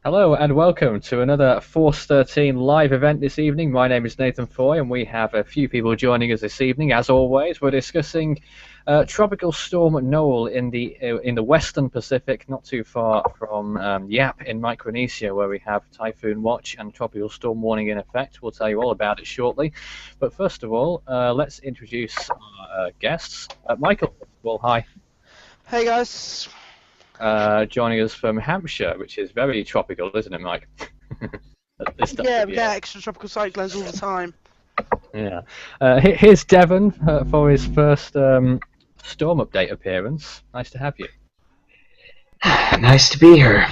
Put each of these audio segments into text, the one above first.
Hello and welcome to another Force 13 live event this evening. My name is Nathan Foy and we have a few people joining us this evening. As always, we're discussing Tropical Storm Noul in the Western Pacific, not too far from Yap in Micronesia, where we have Typhoon Watch and Tropical Storm Warning in effect. We'll tell you all about it shortly. But first of all, let's introduce our guests. Michael, well, hi. Hey guys. Joining us from Hampshire, which is very tropical, isn't it, Mike? This time Yeah, of we year. get extra tropical cyclones all the time. Yeah. Here's Devon for his first storm update appearance. Nice to have you. Nice to be here.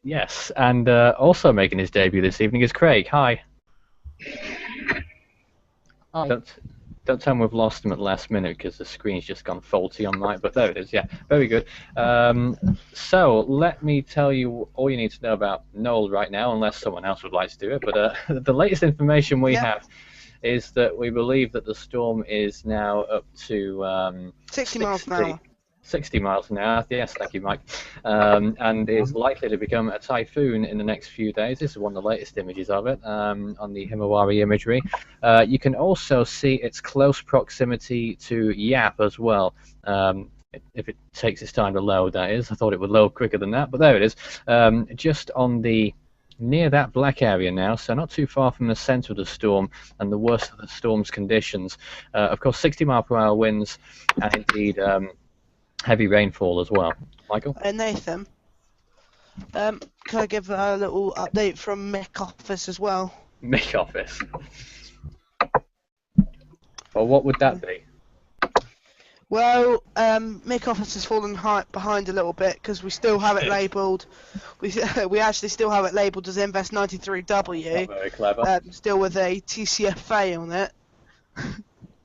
Yes, and also making his debut this evening is Craig. Hi. Hi. Don't tell me we've lost him at the last minute because the screen's just gone faulty on mine, but there it is, yeah, very good. So let me tell you all you need to know about Noel right now, unless someone else would like to do it, but the latest information we have is that we believe that the storm is now up to 60 miles an hour. 60 miles an hour, yes, thank you, Mike, and is likely to become a typhoon in the next few days. This is one of the latest images of it on the Himawari imagery. You can also see its close proximity to Yap as well. If it takes its time to load, that is. I thought it would load quicker than that, but there it is. Just on the near that black area now, so not too far from the center of the storm and the worst of the storm's conditions. Of course, 60 mile per hour winds and indeed heavy rainfall as well. Michael? Nathan, can I give a little update from Mick office as well? Mick office. Well, what would that be? Well, Mick office has fallen behind a little bit because we still have it labelled. We actually still have it labelled as Invest 93W. Not very clever. Still with a TCFA on it.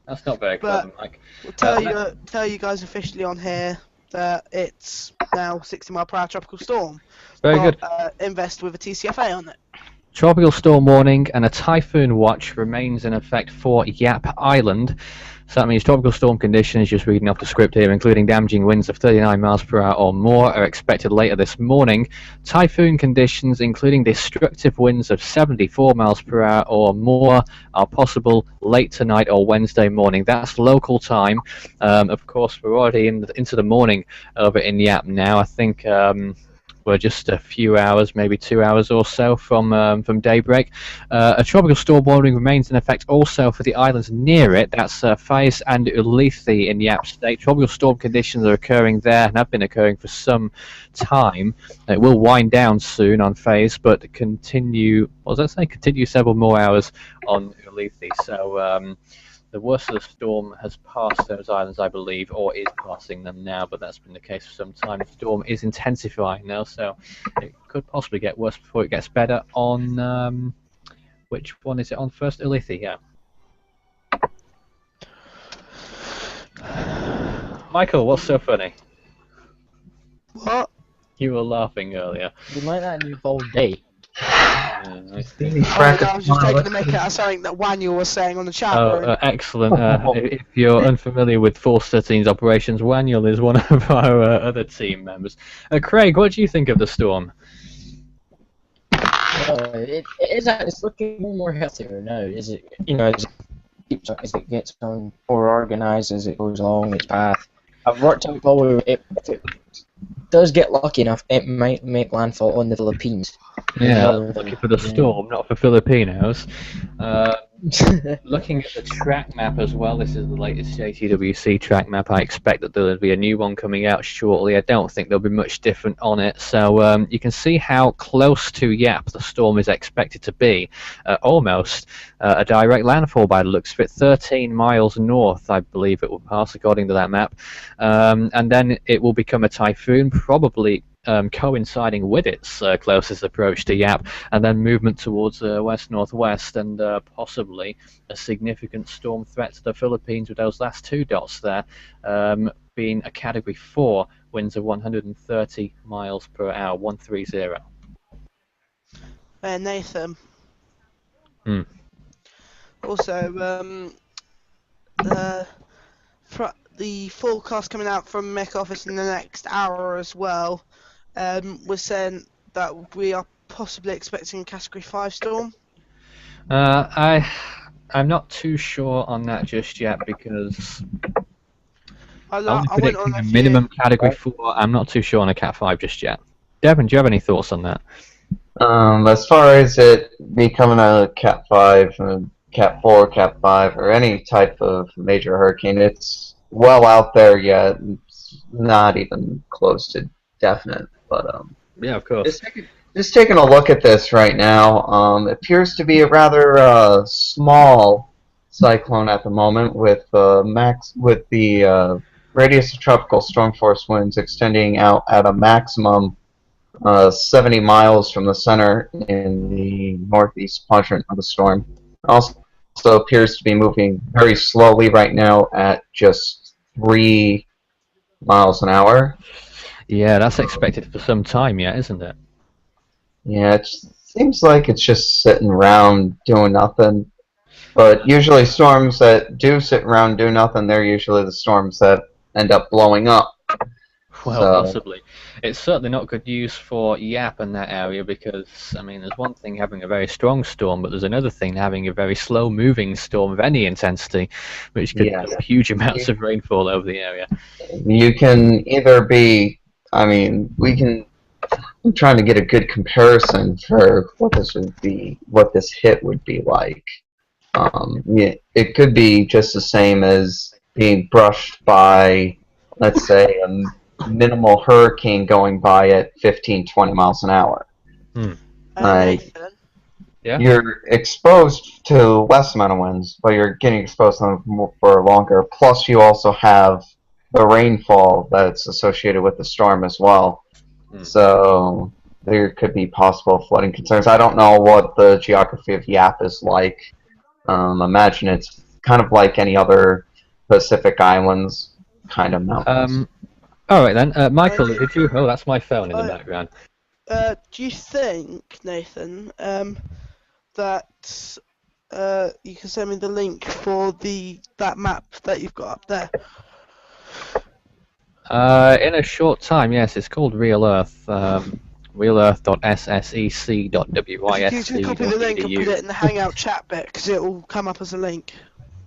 That's not very clever, Mike. We'll tell you guys officially on here that it's now 60 mile per hour tropical storm. Very good. Invest with a TCFA on it. Tropical storm warning and a typhoon watch remains in effect for Yap Island. So that means tropical storm conditions, just reading off the script here, including damaging winds of 39 miles per hour or more, are expected later this morning. Typhoon conditions, including destructive winds of 74 miles per hour or more, are possible late tonight or Wednesday morning. That's local time. Of course, we're already into the morning over in Yap now. I think we're just a few hours, maybe 2 hours or so from daybreak. A tropical storm warning remains in effect also for the islands near it. That's Faiz and Ulithi in Yap State. Tropical storm conditions are occurring there and have been occurring for some time. It will wind down soon on Faiz, but continue. What does that say? Continue several more hours on Ulithi. So the worst of the storm has passed those islands, I believe, or is passing them now, but that's been the case for some time. The storm is intensifying now, so it could possibly get worse before it gets better on, which one is it on first? Ulithi, yeah. Michael, what's so funny? What? You were laughing earlier. You like that new bold day? I see. I was just taking the mick out of something that Waniel was saying on the chat room. Excellent. If you're unfamiliar with Force 13's operations, Waniel is one of our other team members. Craig, what do you think of the storm? It's looking more and more healthier now. Is it? As it gets on more organised as it goes along its path. I've worked out probably if it does get lucky enough, it might make landfall on the Philippines. Yeah, looking for the storm, not for Filipinos. Looking at the track map as well, this is the latest JTWC track map. I expect that there'll be a new one coming out shortly. I don't think there'll be much different on it. So you can see how close to Yap the storm is expected to be. Almost a direct landfall by the looks of it. 13 miles north, I believe it will pass according to that map. And then it will become a typhoon, probably coinciding with its closest approach to Yap, and then movement towards west-northwest, and possibly a significant storm threat to the Philippines with those last two dots there being a Category 4, winds of 130 miles per hour, 130. Nathan. Hmm. Also, the forecast coming out from Mech Office in the next hour as well was saying that we are possibly expecting a Category 5 storm. I'm not too sure on that just yet because I'm only I went predicting on a a few. minimum Category 4. I'm not too sure on a Cat 5 just yet. Devon, do you have any thoughts on that? As far as it becoming a Cat 5, Cat 4, Cat 5, or any type of major hurricane, it's well out there yet. It's not even close to definite. But Yeah, of course. just taking a look at this right now, it appears to be a rather small cyclone at the moment, with the radius of tropical storm force winds extending out at a maximum 70 miles from the center in the northeast quadrant of the storm. Also appears to be moving very slowly right now at just 3 miles an hour. Yeah, that's expected for some time yet, isn't it? Yeah, it seems like it's just sitting around doing nothing. But usually storms that do sit around do nothing, they're usually the storms that end up blowing up. Well, So, possibly. It's certainly not good news for Yap in that area because, I mean, there's one thing having a very strong storm, but there's another thing having a very slow-moving storm of any intensity, which could yes. have huge amounts of rainfall over the area. You can either be, I mean, I'm trying to get a good comparison for what this hit would be like. Yeah, it could be just the same as being brushed by, let's say, a minimal hurricane going by at 15, 20 miles an hour. Like, Nathan, Yeah? you're exposed to less amount of winds, but you're getting exposed to them for longer. Plus, you also have the rainfall that's associated with the storm as well. So there could be possible flooding concerns. I don't know what the geography of Yap is like. Imagine it's kind of like any other Pacific Islands kind of mountains. All right then, Michael, did you? Oh, that's my phone in the background. do you think, Nathan, that you can send me the link for that map that you've got up there? In a short time, yes. It's called Real Earth. Realearth.ssec.wysc.edu. If you copy the link and put it in the Hangout chat bit, because it will come up as a link.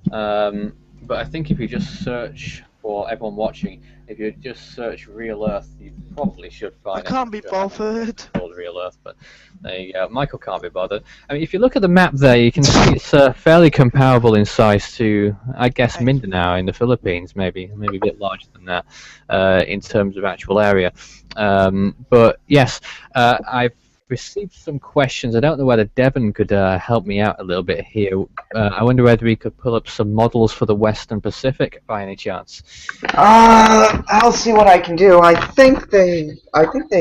But I think if you just search for everyone watching, if you just search Real Earth, you probably should find it. I can't be bothered. It's called Real Earth, but there you go. Michael can't be bothered. I mean, if you look at the map there, you can see it's fairly comparable in size to, I guess, Mindanao in the Philippines, maybe a bit larger than that in terms of actual area. But yes, I've received some questions. I don't know whether Devon could help me out a little bit here. I wonder whether we could pull up some models for the Western Pacific by any chance. I'll see what I can do. I think they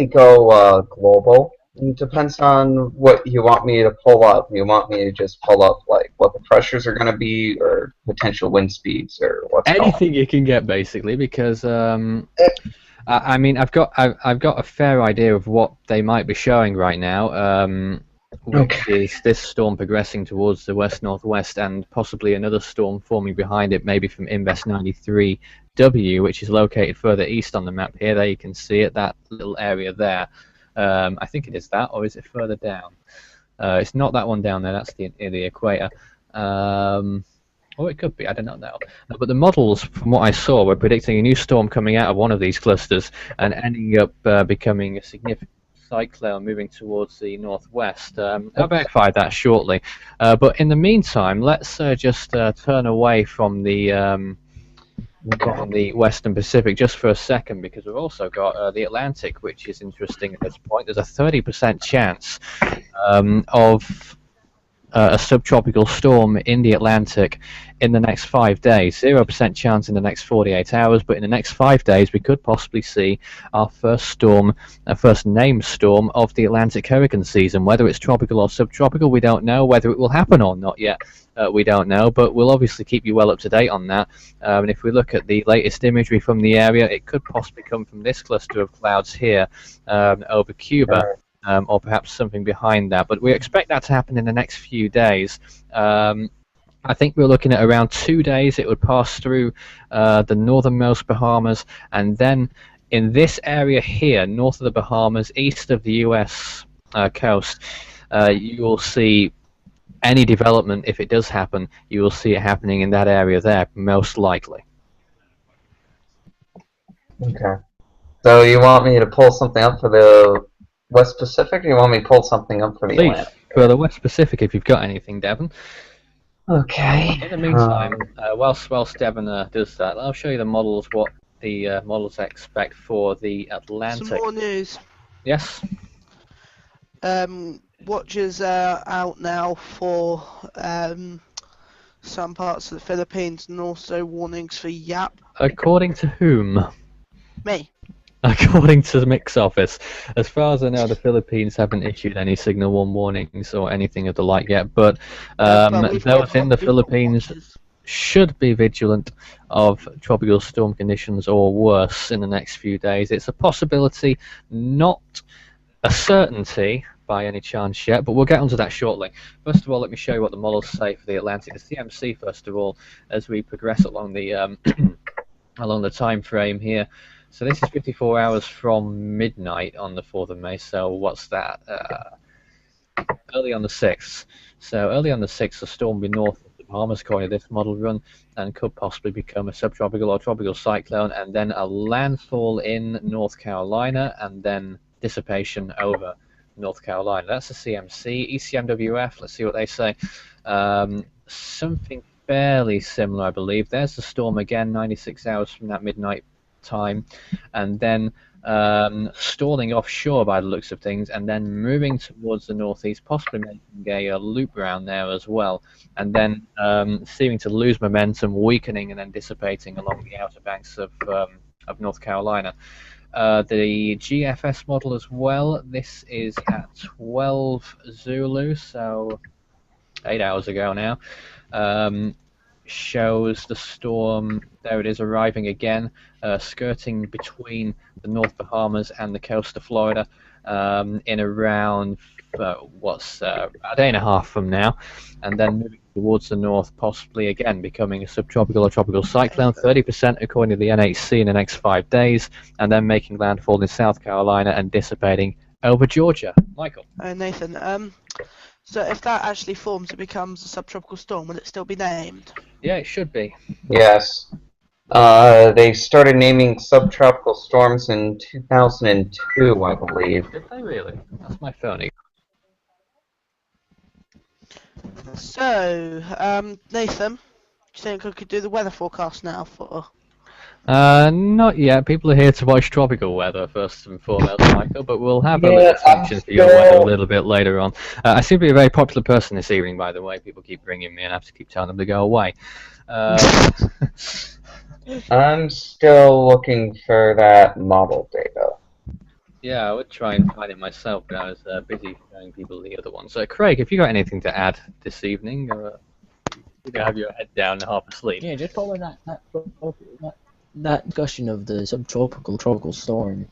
go global. It depends on what you want me to pull up. You want me to just pull up like what the pressures are going to be, or potential wind speeds, or what's anything you can get, basically, because I mean, I've got a fair idea of what they might be showing right now, which is this storm progressing towards the west-northwest, and possibly another storm forming behind it, maybe from Invest 93W, which is located further east on the map here. There you can see it, that little area there. I think it is that, or is it further down? It's not that one down there. That's the equator. Or it could be, I don't know. But the models, from what I saw, were predicting a new storm coming out of one of these clusters and ending up becoming a significant cyclone moving towards the northwest. I'll verify that shortly. But in the meantime, let's just turn away from the Western Pacific just for a second, because we've also got the Atlantic, which is interesting at this point. There's a 30% chance of a subtropical storm in the Atlantic in the next 5 days. 0% chance in the next 48 hours, but in the next 5 days we could possibly see our first storm, first named storm of the Atlantic hurricane season. Whether it's tropical or subtropical, we don't know. Whether it will happen or not yet, we don't know, but we'll obviously keep you well up to date on that. And if we look at the latest imagery from the area, it could possibly come from this cluster of clouds here over Cuba. Or perhaps something behind that, but we expect that to happen in the next few days. I think we're looking at around 2 days. It would pass through the northernmost Bahamas, and then in this area here, north of the Bahamas, east of the US coast, you will see any development, if it does happen, you will see it happening in that area there, most likely. Okay. So you want me to pull something up for the West Pacific, or you want me to pull something up for the Please, Atlantic? for the West Pacific, if you've got anything, Devon. Okay. In the meantime, whilst Devon does that, I'll show you the models, what the models expect for the Atlantic. Some more news. Yes? Watches are out now for some parts of the Philippines, and also warnings for Yap. According to whom? Me. According to the Mix Office. As far as I know, the Philippines haven't issued any Signal 1 warnings or anything of the like yet, but we've those got in the we've got Philippines watches. should be vigilant of tropical storm conditions or worse in the next few days. It's a possibility, not a certainty by any chance yet, but we'll get onto that shortly. First of all, let me show you what the models say for the Atlantic. The CMC, first of all, as we progress along the along the time frame here. So this is 54 hours from midnight on the 4th of May. So what's that? Early on the 6th. So early on the 6th, the storm will be north of the Bahamas according to this model run, and could possibly become a subtropical or tropical cyclone, and then a landfall in North Carolina, and then dissipation over North Carolina. That's the CMC. ECMWF, let's see what they say. Something fairly similar, I believe. There's the storm again, 96 hours from that midnight time, and then stalling offshore by the looks of things, and then moving towards the northeast, possibly making a loop around there as well, and then seeming to lose momentum, weakening, and then dissipating along the outer banks of North Carolina. The GFS model as well, this is at 12 Zulu, so 8 hours ago now, shows the storm, there it is, arriving again, skirting between the North Bahamas and the coast of Florida in around, a day and a half from now, and then moving towards the north, possibly again becoming a subtropical or tropical cyclone, 30% according to the NHC in the next 5 days, and then making landfall in South Carolina and dissipating over Georgia. Michael? Nathan, so if that actually forms, it becomes a subtropical storm, will it still be named? Yeah, it should be. Yes. They started naming subtropical storms in 2002, I believe. Did they really? That's my phone. So, Nathan, do you think I could do the weather forecast now for... Not yet. People are here to watch tropical weather first and foremost, Michael, but we'll have a Yeah, little section for your weather a little bit later on. I seem to be a very popular person this evening, by the way. People keep ringing me and I have to keep telling them to go away. I'm still looking for that model data. Yeah, I would try and find it myself, but I was busy showing people the other one. So, Craig, have you got anything to add this evening? Or you don't have your head down and half asleep? Yeah, just probably that discussion of the subtropical tropical storm.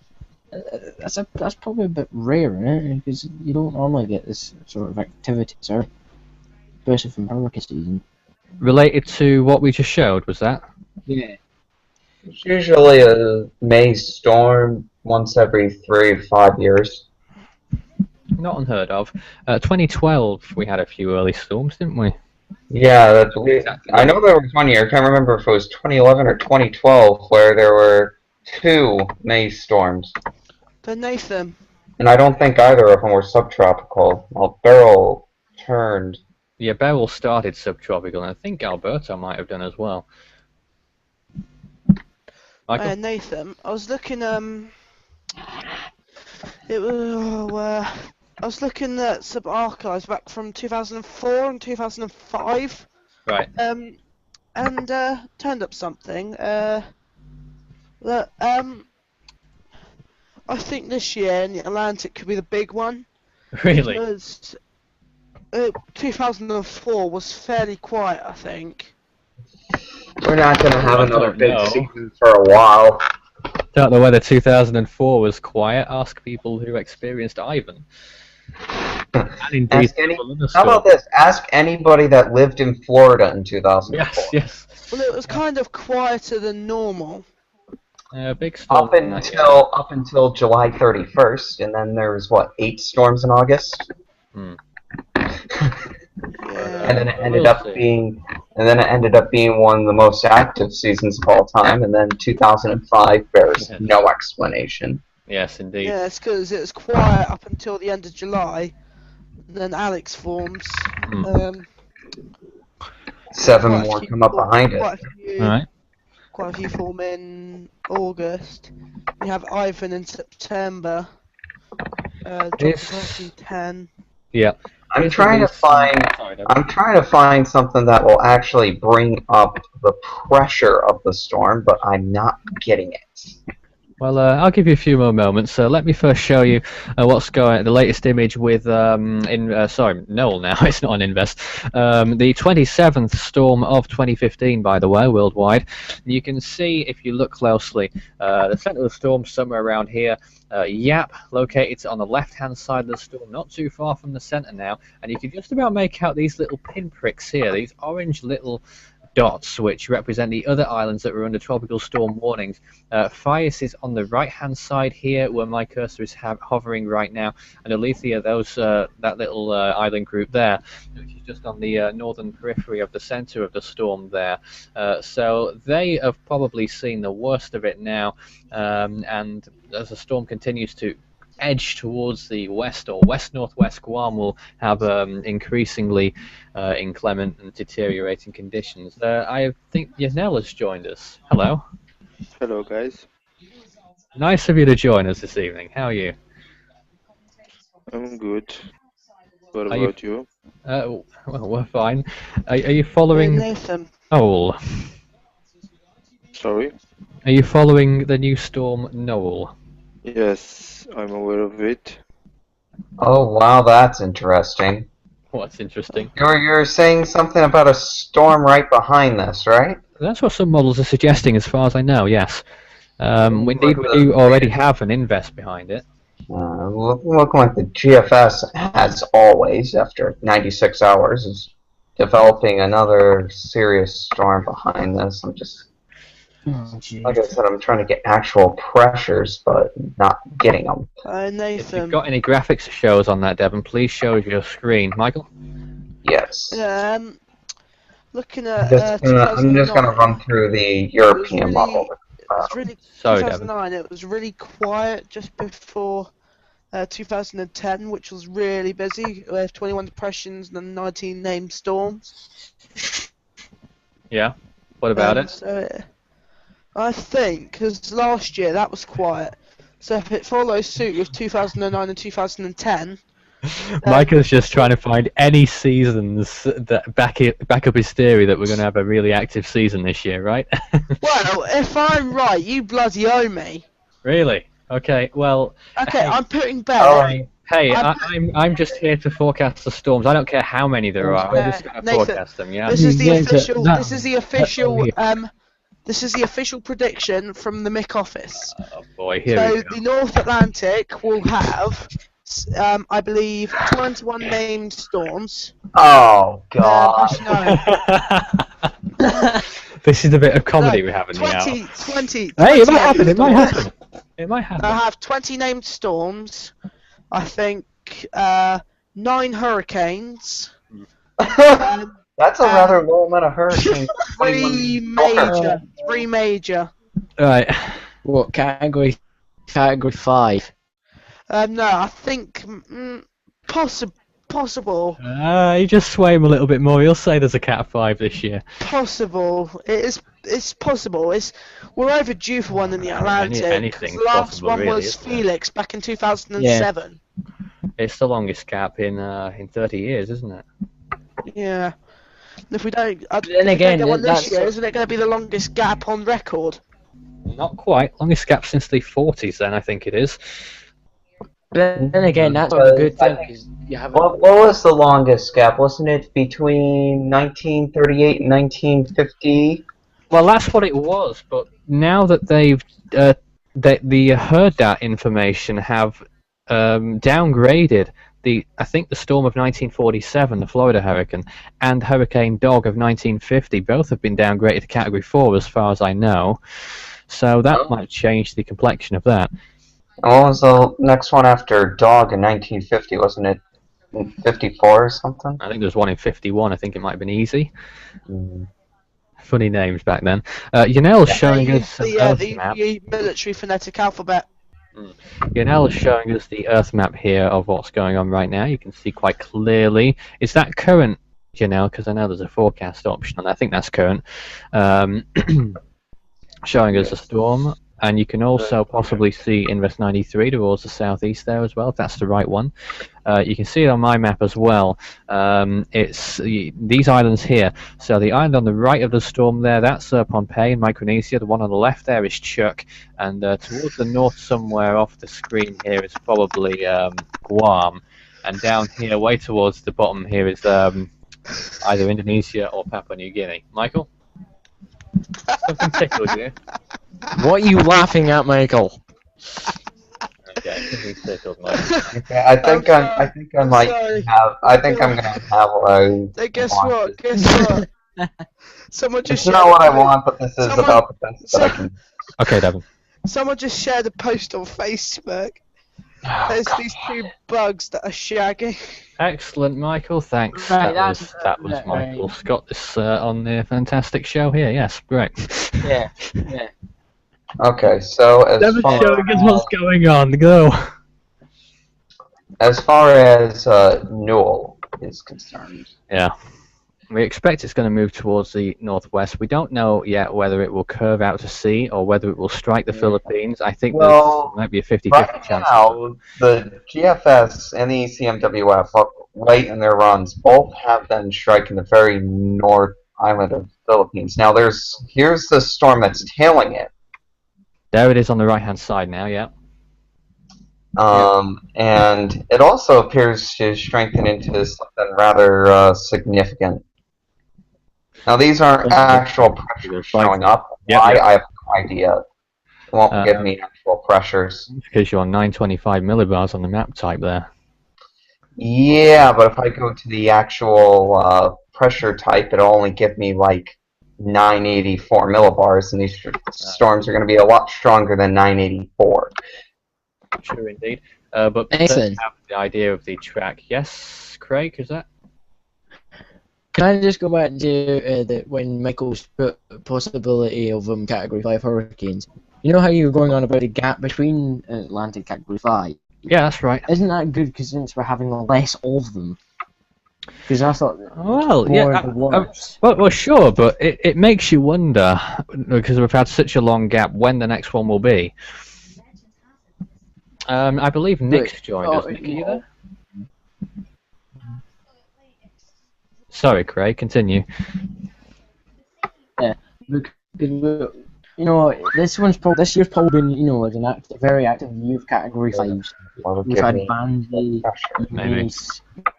That's probably a bit rare, isn't it? Because you don't normally get this sort of activity, sir, especially from hurricane season. Related to what we just showed, was that? Yeah. It's usually a May storm once every 3 to 5 years. Not unheard of. 2012, we had a few early storms, didn't we? Yeah, I know there was one year, I can't remember if it was 2011 or 2012, where there were 2 May storms. But Nathan... And I don't think either of them were subtropical. Well, Beryl turned. Yeah, Beryl started subtropical, and I think Alberto might have done as well. Michael? Nathan, I was looking, I was looking at some archives back from 2004 and 2005. Right. And turned up something. That I think this year in the Atlantic could be the big one. Really? Because 2004 was fairly quiet, I think. We're not going to have I another don't big know. season for a while. Don't know whether 2004 was quiet. Ask people who experienced Ivan. And indeed, How about this? Ask anybody that lived in Florida in 2004. Yes, yes. Well, it was kind of quieter than normal. Big storm. Up until July 31st, and then there was what 8 storms in August. Hmm. And then it ended up being one of the most active seasons of all time. And then 2005 bears no explanation. Yes, indeed. Yeah, it's because it was quiet up until the end of July. And then Alex forms. 7 more come up behind it. Alright. Quite a few form in August. We have Ivan in September. Dropping 10. Yeah. I'm trying to find something that will actually bring up the pressure of the storm, but I'm not getting it. Well, I'll give you a few more moments. Let me first show you what's going. The latest image with Noul now. It's not an invest. The 27th storm of 2015, by the way, worldwide. You can see if you look closely, the center of the storm somewhere around here. Yap, located on the left-hand side of the storm, not too far from the center now, and you can just about make out these little pinpricks here, these orange little dots which represent the other islands that were under tropical storm warnings. Fias is on the right-hand side here, where my cursor is hovering right now, and Alethea, that little island group there, which is just on the northern periphery of the center of the storm there. So they have probably seen the worst of it now, and as the storm continues to edge towards the west or west-northwest, Guam will have increasingly inclement and deteriorating conditions. I think Yanel has joined us. Hello. Hello, guys. Nice of you to join us this evening. How are you? I'm good. What about you? Well, we're fine. Are you following Nathan? Noul? Sorry? Are you following the new storm Noul? Yes, I'm aware of it. Oh wow, that's interesting. What's interesting? You're saying something about a storm right behind this, right? That's what some models are suggesting, as far as I know. Yes. Indeed, we do already have an invest behind it. Looking like the GFS, as always, after 96 hours, is developing another serious storm behind this. I'm just, like I said, I'm trying to get actual pressures, but not getting them. Nathan. If you've got any graphics to show us on that, Devon, please show us your screen. Michael? Yes. Looking at I'm just gonna run through the European model. Sorry, 2009, it was really quiet just before 2010, which was really busy with 21 depressions and 19 named storms. Yeah. What about it? So I think, because last year that was quiet, so if it follows suit with 2009 and 2010... Michael's just trying to find any seasons that back up his theory that we're going to have a really active season this year, right? Well, if I'm right, you bloody owe me. Really? Okay, well... Okay, hey, I'm putting bet. Alright. Hey, I'm just here to forecast the storms. I don't care how many there are. I'm just going to forecast them, yeah? This is the official... This is the official prediction from the MIC office. Oh boy, here we go. So the North Atlantic will have, I believe, 21 named storms. Oh god. This is a bit of comedy we have in the hour. 20. Hey, it might happen. It might happen. It might happen. I have 20 named storms. I think 9 hurricanes. That's a rather low amount of hurricanes. 3 major. Right. What category? Category 5. No, I think possible. You just sway him a little bit more. He'll say there's a Cat 5 this year. Possible. It's possible. We're overdue for one in the Atlantic. Anything's the last possible, one really, was isn't it? Felix back in 2007. It's the longest gap in 30 years, isn't it? Yeah. If we don't, then again, get one that's this year, isn't it going to be the longest gap on record? Not quite. Longest gap since the 40s, then I think it is. Then again, that's a good thing because you have. What was the longest gap? Wasn't it between 1938 and 1950? Well, that's what it was. But now that they've the HAARP information have downgraded I think the storm of 1947, the Florida hurricane, and Hurricane Dog of 1950, both have been downgraded to Category 4 as far as I know. So that might change the complexion of that. And what was the next one after Dog in 1950? Wasn't it in 54 or something? I think there was one in 51. I think it might have been Easy. Mm. Funny names back then. Yanel's showing They us an use Earth the map. military phonetic alphabet. Yanel's showing us the Earth map here of what's going on right now. You can see quite clearly. Is that current, Yanel? Because I know there's a forecast option, and I think that's current. Showing us a storm. And you can also possibly see Invest 93 towards the southeast there as well, if that's the right one. You can see it on my map as well. It's these islands here. So the island on the right of the storm there, that's Pohnpei in Micronesia. The one on the left there is Chuuk. And towards the north somewhere off the screen here is probably Guam. And down here, way towards the bottom here is either Indonesia or Papua New Guinea. Michael? Something tickled you? What are you laughing at, Michael? Okay, he's tickled, Michael. Okay, I think I'm gonna have a. Hey, guess what? Guess what? Someone just It's not what I want, but this is about the best that I can. Okay, Devin. Someone just shared a post on Facebook. Oh, There's these two bugs that are shagging. Excellent, Michael. Thanks. Right, that was right. Michael's got this on the fantastic show here. Yes, great. Yeah. Okay, so as far what's going on. Go. as Noul is concerned, Yeah. We expect it's going to move towards the northwest. We don't know yet whether it will curve out to sea or whether it will strike the Philippines. I think there might be a 50-50 right chance. now the GFS and the CMWF, right in their runs, both have them striking the very north island of the Philippines. Now here's the storm that's tailing it. There it is on the right-hand side now, yeah. And it also appears to strengthen into something rather significant. Now, these aren't actual pressures showing up. Why? I have no idea. It won't give me actual pressures. Because you're on 925 millibars on the map type there. Yeah, but if I go to the actual pressure type, it'll only give me like 984 millibars, and these storms are going to be a lot stronger than 984. Sure, indeed. But Nathan, have the idea of the track. Yes, Craig, is that? can I just go back to when Michael's put possibility of Category 5 hurricanes? You know how you were going on about a gap between Atlantic Category 5? Yeah, that's right. Isn't that good because since we're having less of them? Because I thought, Well, yeah, well, sure, but it makes you wonder, because we've had such a long gap, when the next one will be. I believe Nick's joined us. Nick, are you there? Sorry, Craig, continue. Yeah, because this year's probably been, as a very active year of Category 5s. We've had Bandy, Maybe.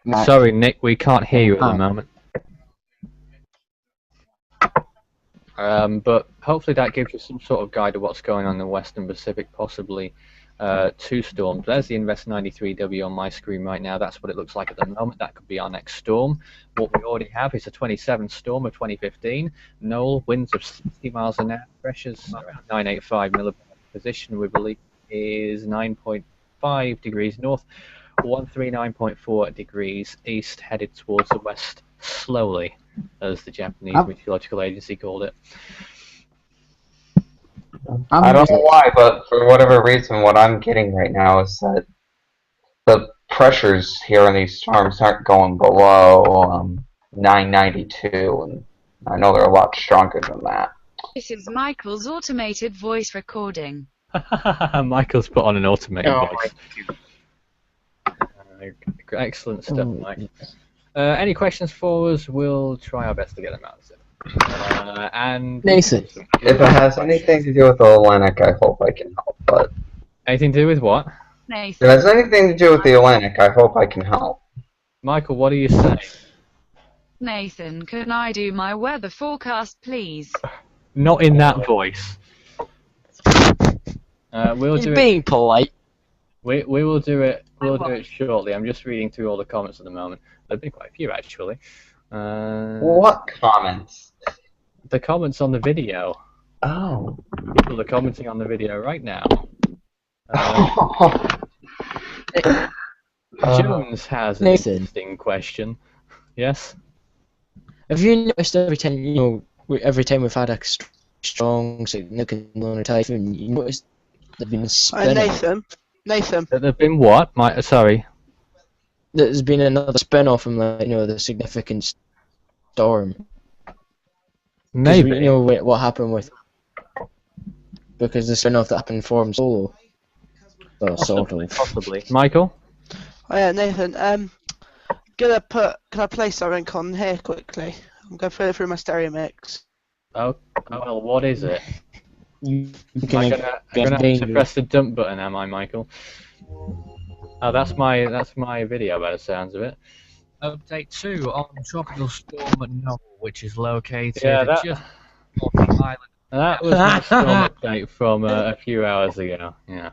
Mac. Sorry, Nick, we can't hear you at the moment. But hopefully that gives you some sort of guide of what's going on in the Western Pacific, possibly 2 storms. There's the Invest 93W on my screen right now. That's what it looks like at the moment. That could be our next storm. What we already have is a 27 storm of 2015. Noul, winds of 60 miles an hour, pressures around 985 millibar. Position, we believe, is 9.5 degrees north, 139.4 degrees east, headed towards the west slowly, as the Japanese Meteorological Agency called it. I don't know why, but for whatever reason, what I'm getting right now is that the pressures here in these storms aren't going below 992, and I know they're a lot stronger than that. This is Michael's automated voice recording. Michael's put on an automated voice. Excellent stuff, Mike. Any questions for us? We'll try our best to get them answered. And Nathan, if it has anything to do with the Atlantic, I hope I can help. But anything to do with what? if it has anything to do with the Atlantic, I hope I can help. Michael, what are you saying? Nathan, can I do my weather forecast, please? Not in that voice. We'll do being polite. We will do it. We'll do it shortly. I'm just reading through all the comments at the moment. There've been quite a few actually. What comments? The comments on the video. Oh. People are commenting on the video right now. Jones has an Nathan. interesting question. Yes? Have you noticed every time, every time we've had a strong significant lunar typhoon, you notice they've been spinning? Nathan. There've been what? Sorry. There's been another spin-off from the significant storm. Maybe. We know what happened with, because the spin-off that happened formed solo. Well, sort of. Possibly. Michael? Oh yeah, Nathan. Can I play something on here quickly? I'm going to put it through my stereo mix. Oh, well, what is it? I'm I'm gonna have to press the dump button, am I, Michael? Oh, that's my video by the sounds of it. Update 2 on Tropical Storm Noul, which is located just off the island. That was my storm update from a few hours ago. Yeah.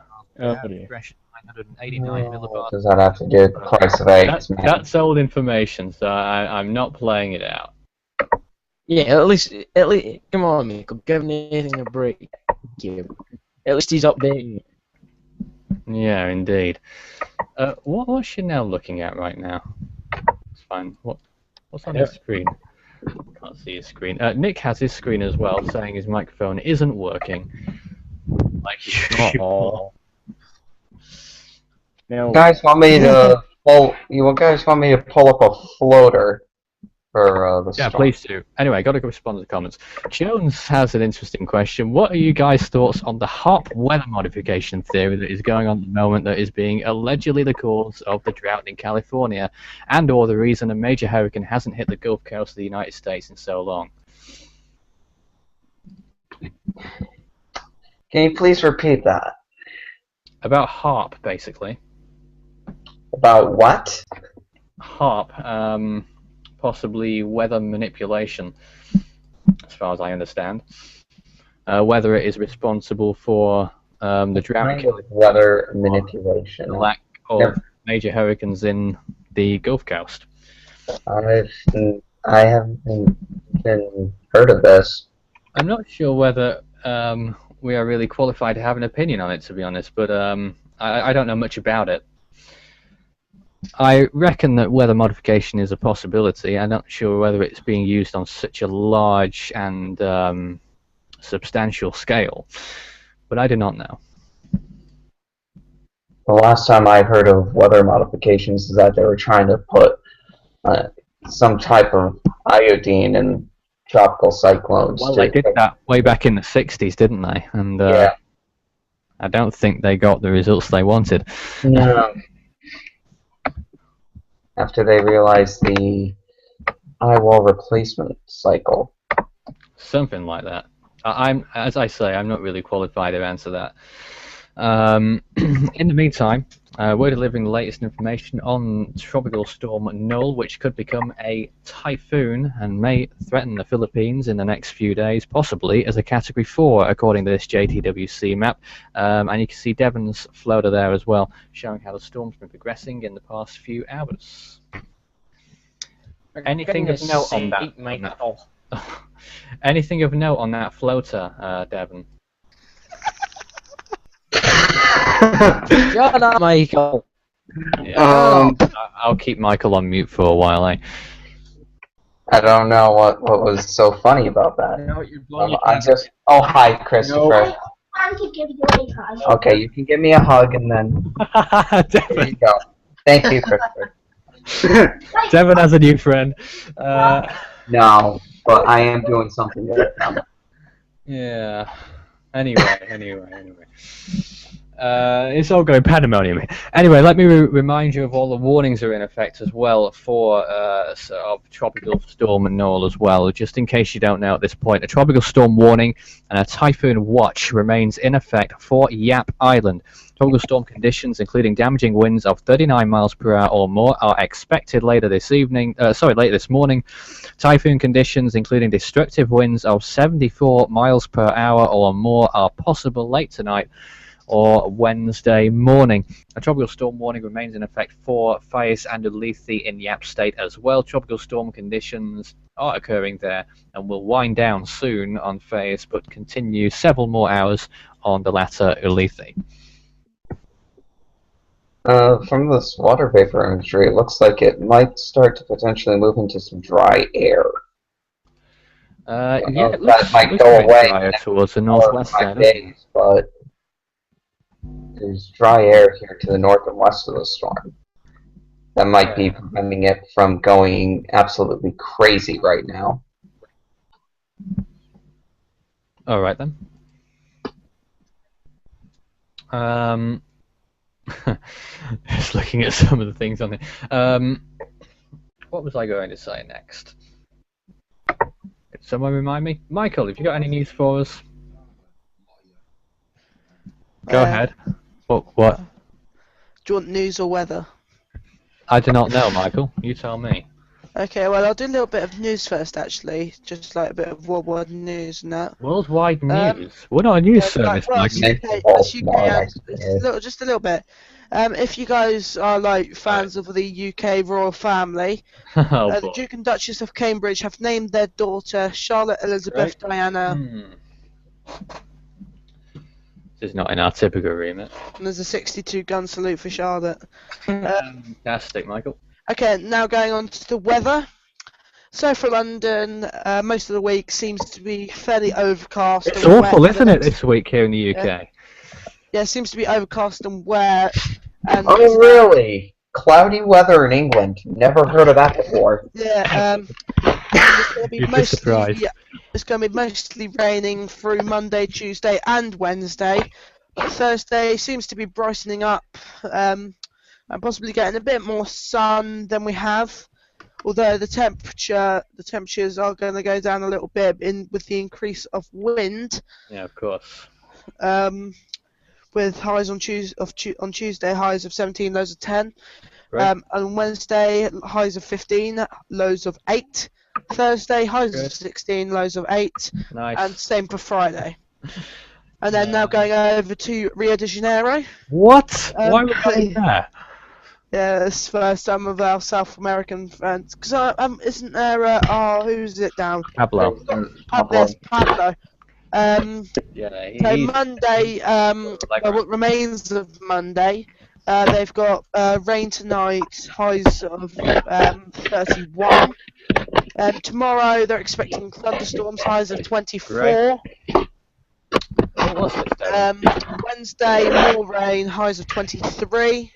Pressure 989 millibars. What does that have to do with Christ of Eggs, man? That's old information, so I'm not playing it out. Yeah, at least, come on, Michael, give Nathan a break. At least he's updating. Yeah, indeed. What's you now looking at right now? It's fine. What's on his screen? Can't see his screen. Nick has his screen as well, saying his microphone isn't working. Like usual. You guys want me to pull up a floater for the storm? Yeah, please do. Anyway, got to respond to the comments. Jones has an interesting question. What are you guys' thoughts on the HAARP weather modification theory that is going on at the moment that is being allegedly the cause of the drought in California and/or the reason a major hurricane hasn't hit the Gulf Coast of the United States in so long? Can you please repeat that? About HAARP, basically. About what? HAARP, possibly weather manipulation, as far as I understand. Whether it is responsible for the drought, Kind of weather manipulation. the lack of major hurricanes in the Gulf Coast. I haven't been heard of this. I'm not sure whether we are really qualified to have an opinion on it, to be honest, but I don't know much about it. I reckon that weather modification is a possibility. I'm not sure whether it's being used on such a large and substantial scale, but I do not know. The last time I heard of weather modifications is that they were trying to put some type of iodine in tropical cyclones. Well, they did that way back in the 60s, didn't they? And yeah. I don't think they got the results they wanted. No. After they realized the eye wall replacement cycle. Something like that. As I say, I'm not really qualified to answer that. In the meantime, we're delivering the latest information on Tropical Storm Noul, which could become a typhoon and may threaten the Philippines in the next few days, possibly as a Category 4, according to this JTWC map. And you can see Devon's floater there as well, showing how the storm's been progressing in the past few hours. Anything of note on that? Anything of note on that floater, Devon? Shut up, Michael. Yeah, I'll keep Michael on mute for a while. I don't know what was so funny about that. I'm just. Oh, hi, Christopher. Okay, you can give me a hug and then. There you go. Thank you, Christopher. Devon has a new friend. No, but I am doing something with them. Yeah. Anyway. It's all going pandemonium. Anyway, let me remind you of all the warnings that are in effect as well for Tropical Storm Noul as well. Just in case you don't know at this point, a tropical storm warning and a typhoon watch remains in effect for Yap Island. Tropical storm conditions, including damaging winds of 39 miles per hour or more, are expected later this morning. Typhoon conditions, including destructive winds of 74 miles per hour or more, are possible late tonight or Wednesday morning. A tropical storm warning remains in effect for Faiz and Ulithi in Yap State as well. Tropical storm conditions are occurring there and will wind down soon on Faiz, but continue several more hours on the latter Ulithi. From this water vapor imagery, it looks like it might start to potentially move into some dry air. Yeah, it that looks, might looks go a bit away drier towards the in northwest 4 or there, 5 doesn't it? days, but there's dry air here to the north and west of the storm. That might be preventing it from going absolutely crazy right now. All right then. Just looking at some of the things on it. What was I going to say next? Could someone remind me? Michael, have you got any news for us? Go ahead. What? Do you want news or weather? I do not know, Michael. You tell me. Okay, well, I'll do a little bit of news first, actually. Just like a bit of worldwide news and that. Worldwide news? We're not a news service, well, Michael. Just a little bit. If you guys are like fans of the UK royal family, the Duke and Duchess of Cambridge have named their daughter Charlotte Elizabeth Diana. This is not in our typical remit. And there's a 62-gun salute for Charlotte. Fantastic, Michael. Okay, now going on to the weather. So for London, most of the week seems to be fairly overcast. It's awful, isn't it, this week here in the UK? Yeah, it seems to be overcast and wet. And oh, really? Cloudy weather in England. Never heard of that before. Yeah, it's going to be You'd be surprised. It's going to be mostly raining through Monday, Tuesday, and Wednesday. Thursday seems to be brightening up, and possibly getting a bit more sun than we have. Although the temperatures are going to go down a little bit with the increase of wind. Yeah, of course. With highs on Tuesday, highs of 17, lows of 10. Right. On Wednesday, highs of 15, lows of 8. Thursday, highs of 16, lows of 8. Nice. And same for Friday. And then now going over to Rio de Janeiro. What? Why are we going there? Yes, for some of our South American friends. Because isn't there? Who's it down? Pablo. There's Pablo. Yeah, So Monday, what remains of Monday, they've got rain tonight, highs of 31. Tomorrow they're expecting thunderstorms, highs of 24. Wednesday, more rain, highs of 23.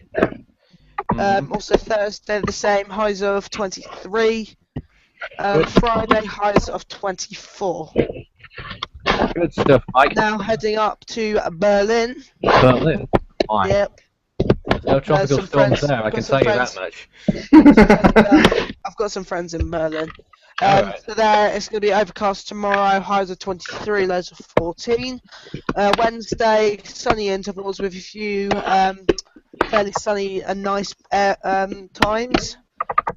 Also Thursday the same, highs of 23. Friday, highs of 24. Good stuff, Mike. Now heading up to Berlin. Berlin? Why? Yep. There's no tropical storms there, I can tell you that much. I've got some friends in Berlin. Right. So there, it's going to be overcast tomorrow, highs of 23, lows of 14. Wednesday, sunny intervals with a few fairly sunny and nice times.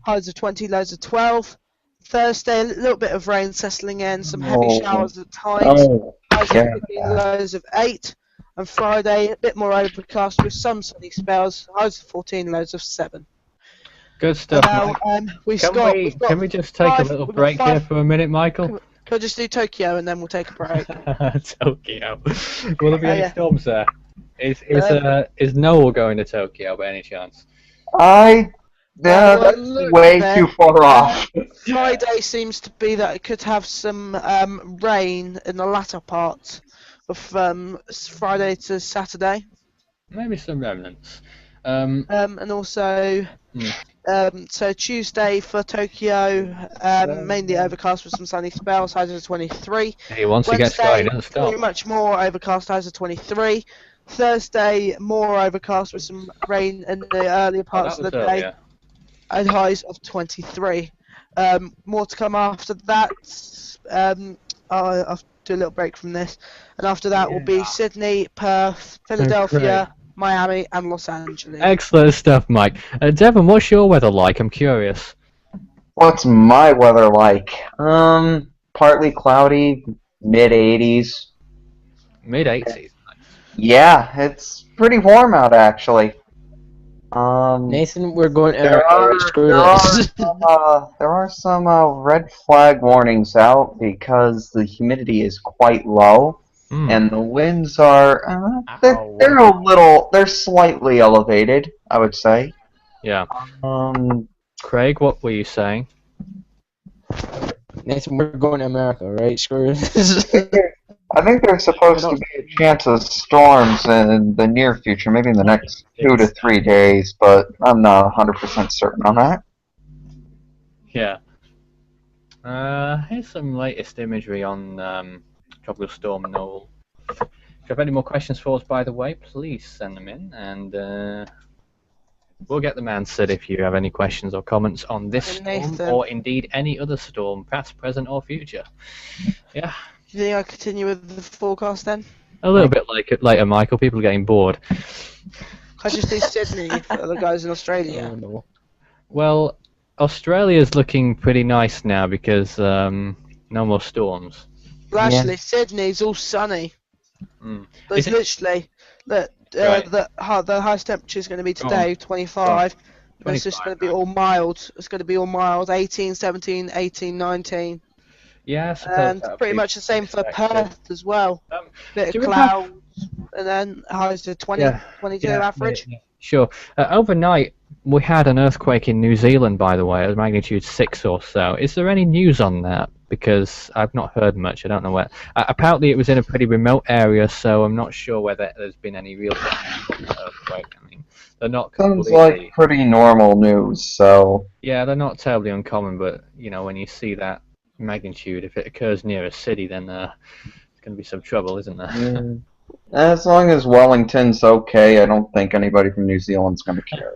Highs of 20, lows of 12. Thursday, a little bit of rain settling in, some heavy showers at times. Highs of 15, lows of 8. And Friday, a bit more overcast with some sunny spells. Highs of 14, lows of 7. Good stuff. Now, can we just take a little break here for a minute, Michael? Can I just do Tokyo and then we'll take a break? Tokyo. Will there be any storms there? Is Noel going to Tokyo by any chance? That's way too far off. Friday seems to be that it could have some rain in the latter part of Friday to Saturday. Maybe some remnants. And also, so Tuesday for Tokyo, mainly overcast with some sunny spells, highs of 23. Hey, once it gets going, it doesn't stop. Pretty much more overcast, highs of 23. Thursday, more overcast with some rain in the earlier parts of the day, and highs of 23. More to come after that. I'll do a little break from this, and after that will be Sydney, Perth, Philadelphia, Miami, and Los Angeles. Excellent stuff, Mike. Devon, what's your weather like? I'm curious. What's my weather like? Partly cloudy, mid-80s. Mid-80s. Yeah, it's pretty warm out actually. Nathan, we're going to There are screw there are this. there are some red flag warnings out because the humidity is quite low Hmm. and the winds are Ow. they're slightly elevated, I would say. Yeah. Um, Craig, what were you saying? Nathan, we're going to America, right? Screw this. I think there's supposed to be a chance of storms in the near future, maybe in the next 2 to 3 days, but I'm not 100% certain on that. Yeah. Here's some latest imagery on Tropical Storm Noul. If you have any more questions for us, by the way, please send them in, and we'll get them answered if you have any questions or comments on this storm, Nathan. or indeed any other storm, past, present, or future. Yeah. Do you think I continue with the forecast then? A little bit like it later, Michael. People are getting bored. I just do Sydney for the guys in Australia. Oh, no. Well, Australia's looking pretty nice now because no more storms. Well, actually, Sydney's all sunny. Mm. There's Is it- literally look, Right. the highest temperature is going to be today, 25. But it's just 25, going to be right. all mild. It's going to be all mild, 18, 17, 18, 19. Yeah, I suppose And that'll pretty be much the same for expected. Perth as well. Um, Bit do of we have- clouds, and then highs to 20, Yeah, 22 yeah, average. yeah. Sure. Overnight, we had an earthquake in New Zealand, by the way, at magnitude 6 or so. Is there any news on that? Because I've not heard much. I don't know where. Apparently, it was in a pretty remote area, so I'm not sure whether there's been any real damage from the earthquake. I mean, they're not sounds completely. like pretty normal news, so Yeah, they're not terribly uncommon, but you know, when you see that magnitude, if it occurs near a city, then there's going to be some trouble, isn't there? as long as Wellington's okay, I don't think anybody from New Zealand's going to care.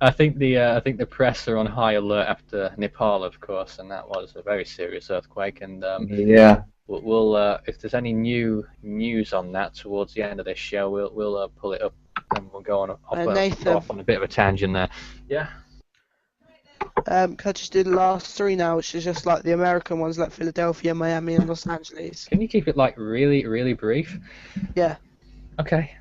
I think the press are on high alert after Nepal, of course, and that was a very serious earthquake. And Yeah. we'll if there's any new news on that towards the end of this show, we'll pull it up and we'll go on Nathan. go off on a bit of a tangent there. Yeah. Can I just do the last three now, which is just like the American ones, like Philadelphia, Miami, and Los Angeles. Can you keep it like really, really brief? Yeah. Okay.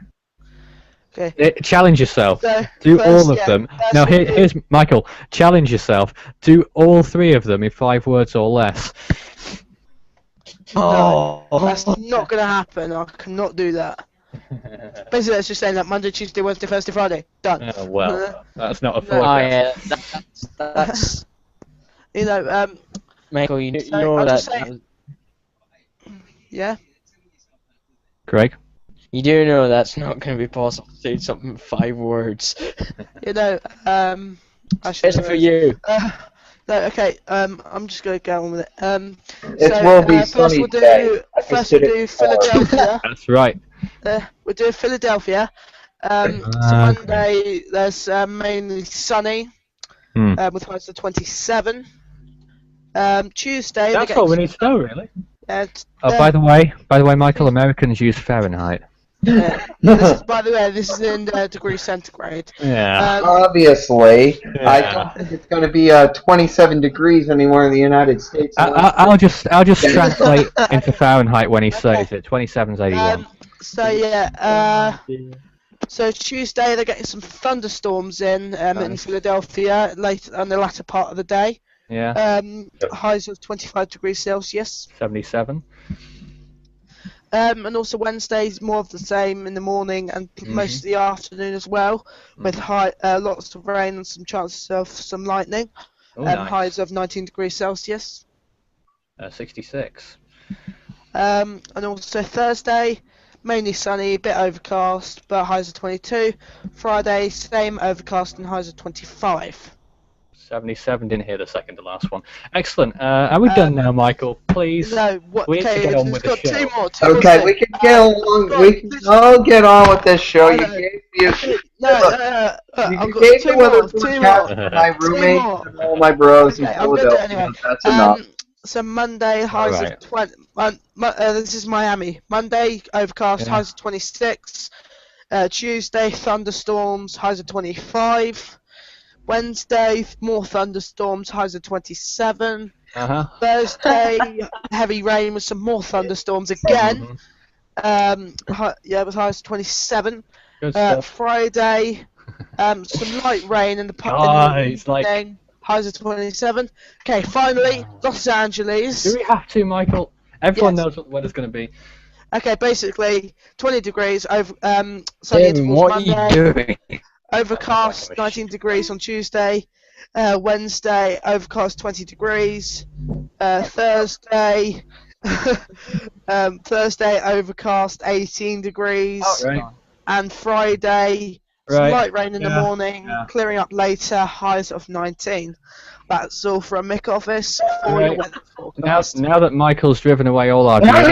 Okay. Challenge yourself. So, Do first, all of yeah, them. that's Now what we do. here's Michael. Challenge yourself. Do all three of them in 5 words or less. No, that's not going to happen. I cannot do that. Basically, it's just saying that Monday, Tuesday, Wednesday, Thursday, Friday. Done. Oh, well, that's not a No. Oh, forecast. yeah, that's You know, Michael, you So, know I'll that. just say- yeah. Craig? You do know that's not going to be possible to say something in 5 words. You know, actually, Especially for you. no, okay. I'm just going to go on with it. It So, will be first sunny we'll today. do I first just we'll did it do before. Philadelphia. That's right. We'll do Philadelphia. So Okay. Monday there's mainly sunny, Hmm. with highs of 27. Tuesday That's all we need to know, really. Oh, by the way, Michael, Americans use Fahrenheit. this is, by the way, this is in degrees centigrade. Yeah. Obviously, I Yeah. don't think it's going to be 27 degrees anywhere in the United States. I'll just translate into Fahrenheit when he says it. 27's 81. So yeah, so Tuesday they're getting some thunderstorms in Nice. Philadelphia late on the latter part of the day. Yeah. Highs of 25 degrees Celsius. 77. And also Wednesday's more of the same in the morning and most of the afternoon as well, with lots of rain and some chances of some lightning. Oh, nice. Highs of 19 degrees Celsius. 66. And also Thursday, mainly sunny, bit overcast, but highs of 22. Friday, same overcast and highs of 25. 77. Didn't hear the second to last one. Excellent. Are we done now, Michael? Please. No, what? We need to Okay, get on we've with the got show. two more. Two more Okay, to we do. can get along. We can all get on with this show. You Okay. gave me No, you I've got gave two the weather more. Two forecast more. for my Two roommates more. and all my bros in Okay, I'm gonna do it Philadelphia. anyway. That's enough. So Monday highs Alright. of 20. This is Miami. Monday overcast, Yeah. highs of 26. Tuesday thunderstorms, highs of 25. Wednesday more thunderstorms, highs of 27. Uh-huh. Thursday heavy rain with some more thunderstorms again. Yeah, it was high as 27. Good stuff. Friday, some light rain in the It's like. evening. Highs of 27. Okay, finally, Los Angeles. Do we have to, Michael? Everyone Yes. knows what the weather's going to be. Okay, basically 20 degrees over sunny Tim, intervals what are you Monday. doing? Overcast, Like a 19 degrees on Tuesday. Wednesday, overcast, 20 degrees. Thursday, Thursday, overcast, 18 degrees. Right. And Friday, some Right. light rain in the Yeah. morning, Yeah. clearing up later, highs of 19. That's all from Mick Office for your Right. weather forecast. Now that Michael's driven away all our viewers,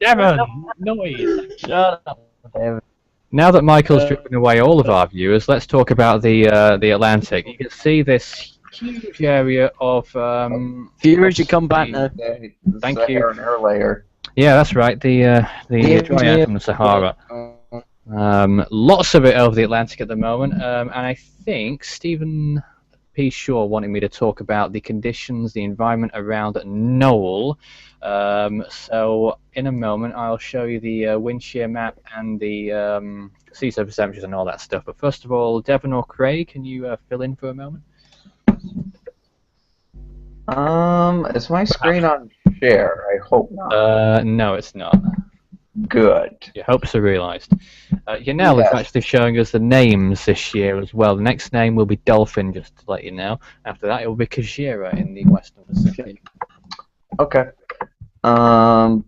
Devon, noise. Shut up, David. Now that Michael's driven away all of our viewers, let's talk about the Atlantic. You can see this huge area of Viewers, you come back now. Thank you. Saharan air layer. Yeah, that's right. The dry air from the Sahara. Lots of it over the Atlantic at the moment, and I think Stephen P. Shaw wanted me to talk about the conditions, the environment around Noul. So in a moment, I'll show you the wind shear map and the sea surface temperatures and all that stuff. But first of all, Devon or Craig, can you fill in for a moment? Is my screen on share? I hope not. No, it's not. Good. Your hopes are realised. Yanel is Yes. actually showing us the names this year as well. The next name will be Dolphin, just to let you know. After that, it will be Kajira in the Western Pacific. Okay. I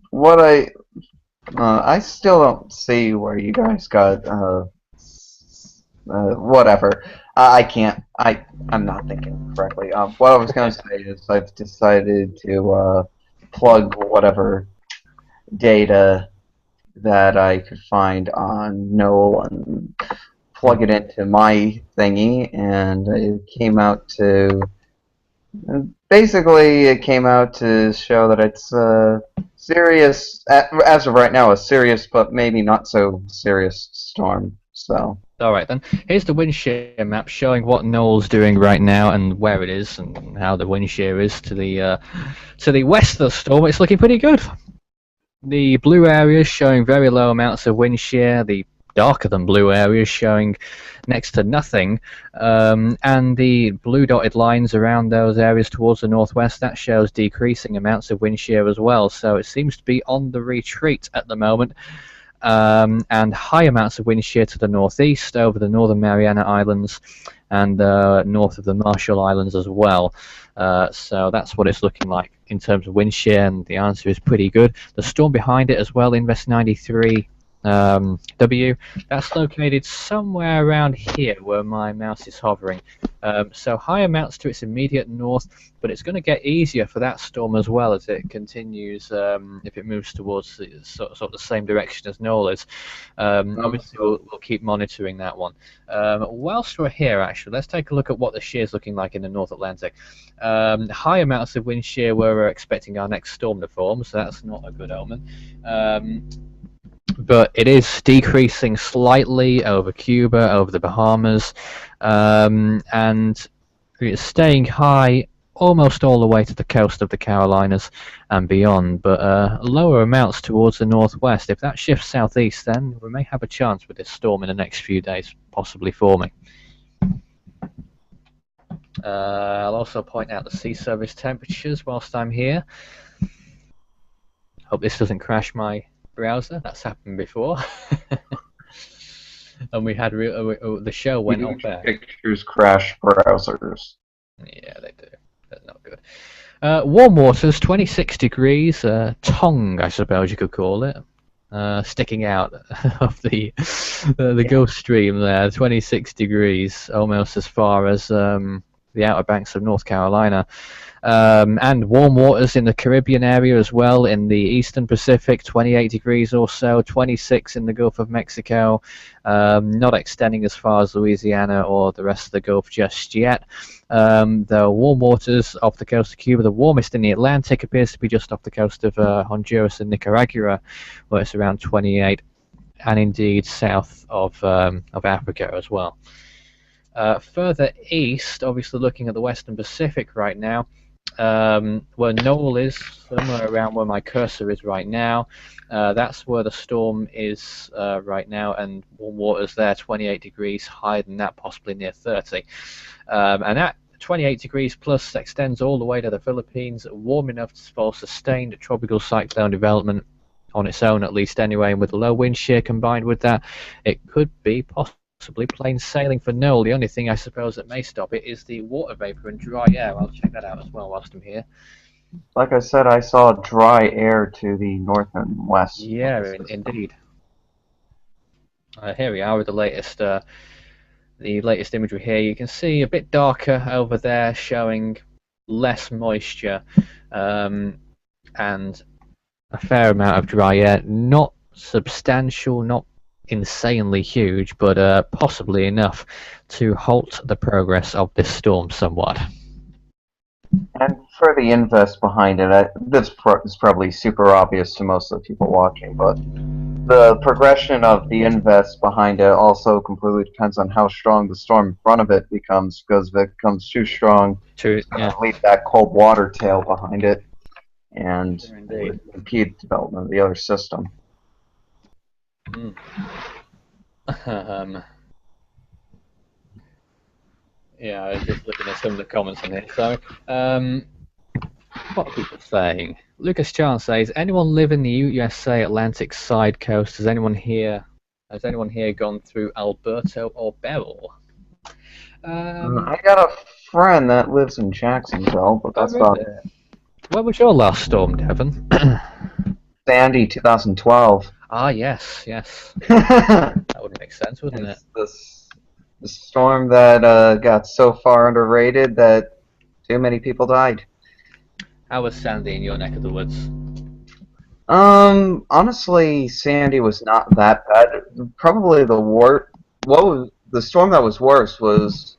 still don't see where you guys got whatever. I can't. I'm not thinking correctly. What I was going to say is I've decided to plug whatever data that I could find on Noel and plug it into my thingy, and it came out to basically show that it's serious, as of right now, a serious but maybe not so serious storm. So. All right then. Here's the wind shear map showing what Noel's doing right now and where it is and how the wind shear is to the west of the storm. It's looking pretty good. The blue areas showing very low amounts of wind shear. The darker than blue areas showing next to nothing, and the blue dotted lines around those areas towards the northwest, that shows decreasing amounts of wind shear as well. So it seems to be on the retreat at the moment. And high amounts of wind shear to the northeast over the northern Mariana Islands and north of the Marshall Islands as well. So that's what it's looking like in terms of wind shear, and the answer is pretty good. The storm behind it as well, Invest 93 W, that's located somewhere around here where my mouse is hovering. So high amounts to its immediate north, but it's going to get easier for that storm as well as it continues, if it moves towards the, sort of the same direction as Noel is. Obviously we'll keep monitoring that one. Whilst we're here, actually, let's take a look at what the shear is looking like in the North Atlantic. High amounts of wind shear where we're expecting our next storm to form, so that's not a good omen. But it is decreasing slightly over Cuba, over the Bahamas, and it's staying high almost all the way to the coast of the Carolinas and beyond, but lower amounts towards the northwest. If that shifts southeast, then we may have a chance with this storm in the next few days possibly forming. I'll also point out the sea surface temperatures whilst I'm here. Hope this doesn't crash my browser. That's happened before. And we had the show went on there. Pictures crash browsers. Yeah, they do. That's not good. Warm waters, 26 degrees. Tongue, I suppose you could call it. Sticking out of the Gulf Stream there. 26 degrees, almost as far as the Outer Banks of North Carolina. And warm waters in the Caribbean area as well, in the Eastern Pacific, 28 degrees or so, 26 in the Gulf of Mexico, not extending as far as Louisiana or the rest of the Gulf just yet. The warm waters off the coast of Cuba, the warmest in the Atlantic, appears to be just off the coast of Honduras and Nicaragua, where it's around 28, and indeed south of Africa as well. Further east, obviously looking at the Western Pacific right now, where Noul is, somewhere around where my cursor is right now. That's where the storm is right now, and warm water's there, 28 degrees, higher than that, possibly near 30. And that 28 degrees plus extends all the way to the Philippines, warm enough for sustained tropical cyclone development on its own, at least anyway, and with low wind shear combined with that, it could be possibly plain sailing for Noel. The only thing I suppose that may stop it is the water vapor and dry air. I'll check that out as well whilst I'm here. Like I said, I saw dry air to the north and west. Yeah, indeed. Here we are with the latest imagery here. You can see a bit darker over there, showing less moisture and a fair amount of dry air. Not substantial, not insanely huge, but possibly enough to halt the progress of this storm somewhat. And for the invest behind it, this is probably super obvious to most of the people watching, but the progression of the invest behind it also completely depends on how strong the storm in front of it becomes, because if it becomes too strong, it's going to leave that cold water tail behind it and impede development of the other system. Yeah, I was just looking at some of the comments on here. So, what are people saying? Lucas Chan says, anyone live in the USA Atlantic side coast? Has anyone here gone through Alberto or Beryl? I got a friend that lives in Jacksonville, but that's about it. Where was your last storm, Devon? Sandy, 2012. Ah, yes. That would make sense, wouldn't it? The storm that got so far underrated that too many people died. How was Sandy in your neck of the woods? Honestly, Sandy was not that bad. Probably the storm that was worse was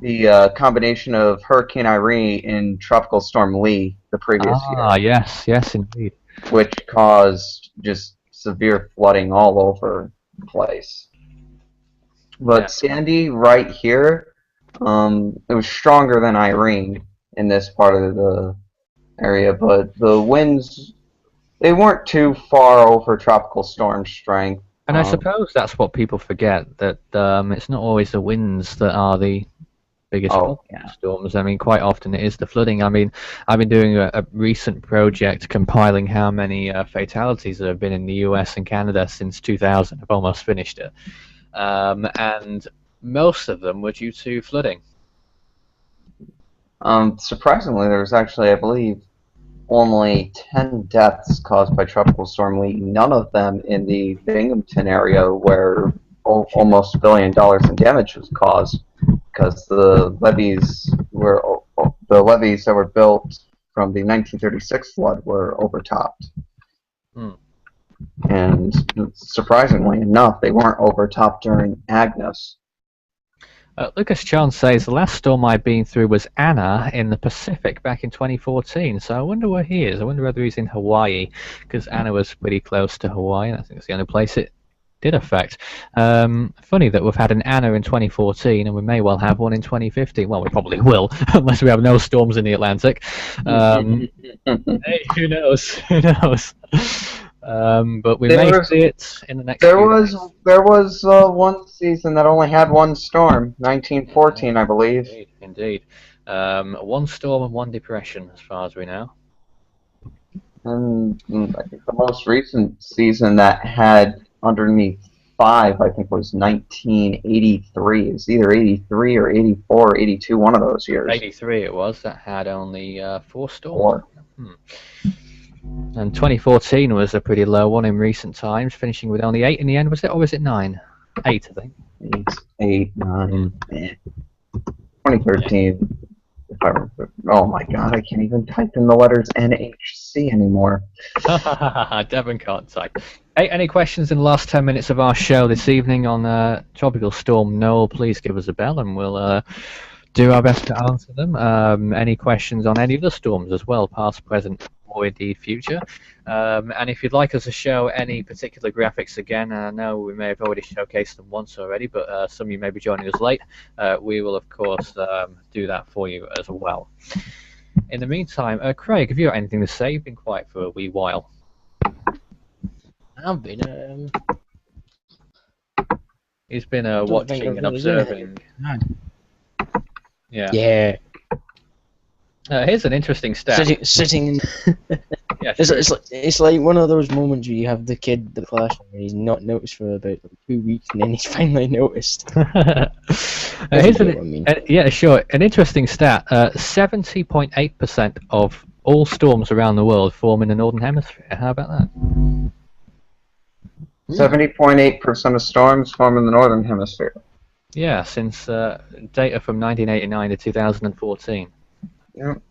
the combination of Hurricane Irene and Tropical Storm Lee the previous year. Ah, yes, indeed. Which caused just severe flooding all over the place. But Sandy right here, it was stronger than Irene in this part of the area, but the winds, they weren't too far over tropical storm strength. And I suppose that's what people forget, that it's not always the winds that are the biggest storms. I mean, quite often it is the flooding. I mean, I've been doing a recent project compiling how many fatalities there have been in the US and Canada since 2000. I've almost finished it. And most of them were due to flooding. Surprisingly, there was actually, I believe, only 10 deaths caused by Tropical Storm Lee. None of them in the Binghamton area, where almost $1 billion in damage was caused, because the levees that were built from the 1936 flood were overtopped. And surprisingly enough, they weren't overtopped during Agnes. Lucas Chan says, the last storm I've been through was Anna in the Pacific back in 2014, so I wonder where he is. I wonder whether he's in Hawaii, because Anna was pretty close to Hawaii, and I think it's the only place it did affect. Funny that we've had an Anna in 2014, and we may well have one in 2050. Well, we probably will, unless we have no storms in the Atlantic. Hey, who knows? Who knows? But we may see it in the next. There was one season that only had one storm, 1914, I believe. Indeed. One storm and one depression, as far as we know. And I think the most recent season that had underneath 5, I think, was 1983. It was either 83 or 84 or 82, one of those years. 83 it was. That had only 4 storms. 4. And 2014 was a pretty low one in recent times, finishing with only 8 in the end. Was it, or was it 9? 8, I think. 8, 9. 2013. If I remember. Oh my God, I can't even type in the letters NHC anymore. Devon can't type. Hey, any questions in the last 10 minutes of our show this evening on Tropical Storm Noul? Please give us a bell, and we'll do our best to answer them. Any questions on any of the storms as well, past, present, or indeed future. And if you'd like us to show any particular graphics again, I know we may have already showcased them once already, but some of you may be joining us late. We will, of course, do that for you as well. In the meantime, Craig, have you got anything to say? You've been quiet for a wee while. I've been He's been don't think watching and I've really done observing. Yeah. yeah. Here's an interesting stat. Sitting. Yeah, It's like one of those moments where you have the kid that flash and he's not noticed for about 2 weeks and then he's finally noticed. Here's You know what I mean. yeah, sure. An interesting stat: 70.8% of all storms around the world form in the northern hemisphere. How about that? 70.8% of storms form in the northern hemisphere. Yeah, since data from 1989 to 2014. Yep.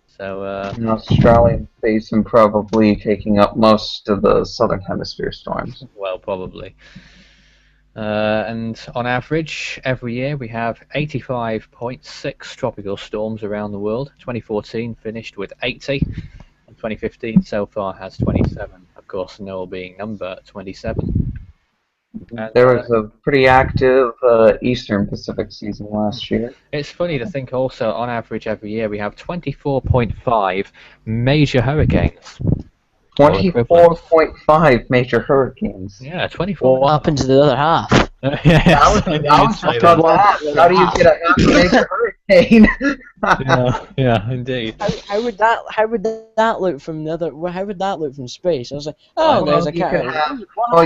So An Australian basin probably taking up most of the southern hemisphere storms. well, probably. And on average, every year we have 85.6 tropical storms around the world. 2014 finished with 80, and 2015 so far has 27. Of course, Noel being number 27. And, There was a pretty active eastern Pacific season last year. it's funny to think also, on average every year we have 24.5 major hurricanes. 24.5 major hurricanes. Yeah, 24. What happened to the other half? Yeah, I was just about that. How do you get a half a major hurricane? yeah, indeed. How would that look from the other? How would that look from space? I was like, oh, there's a cat.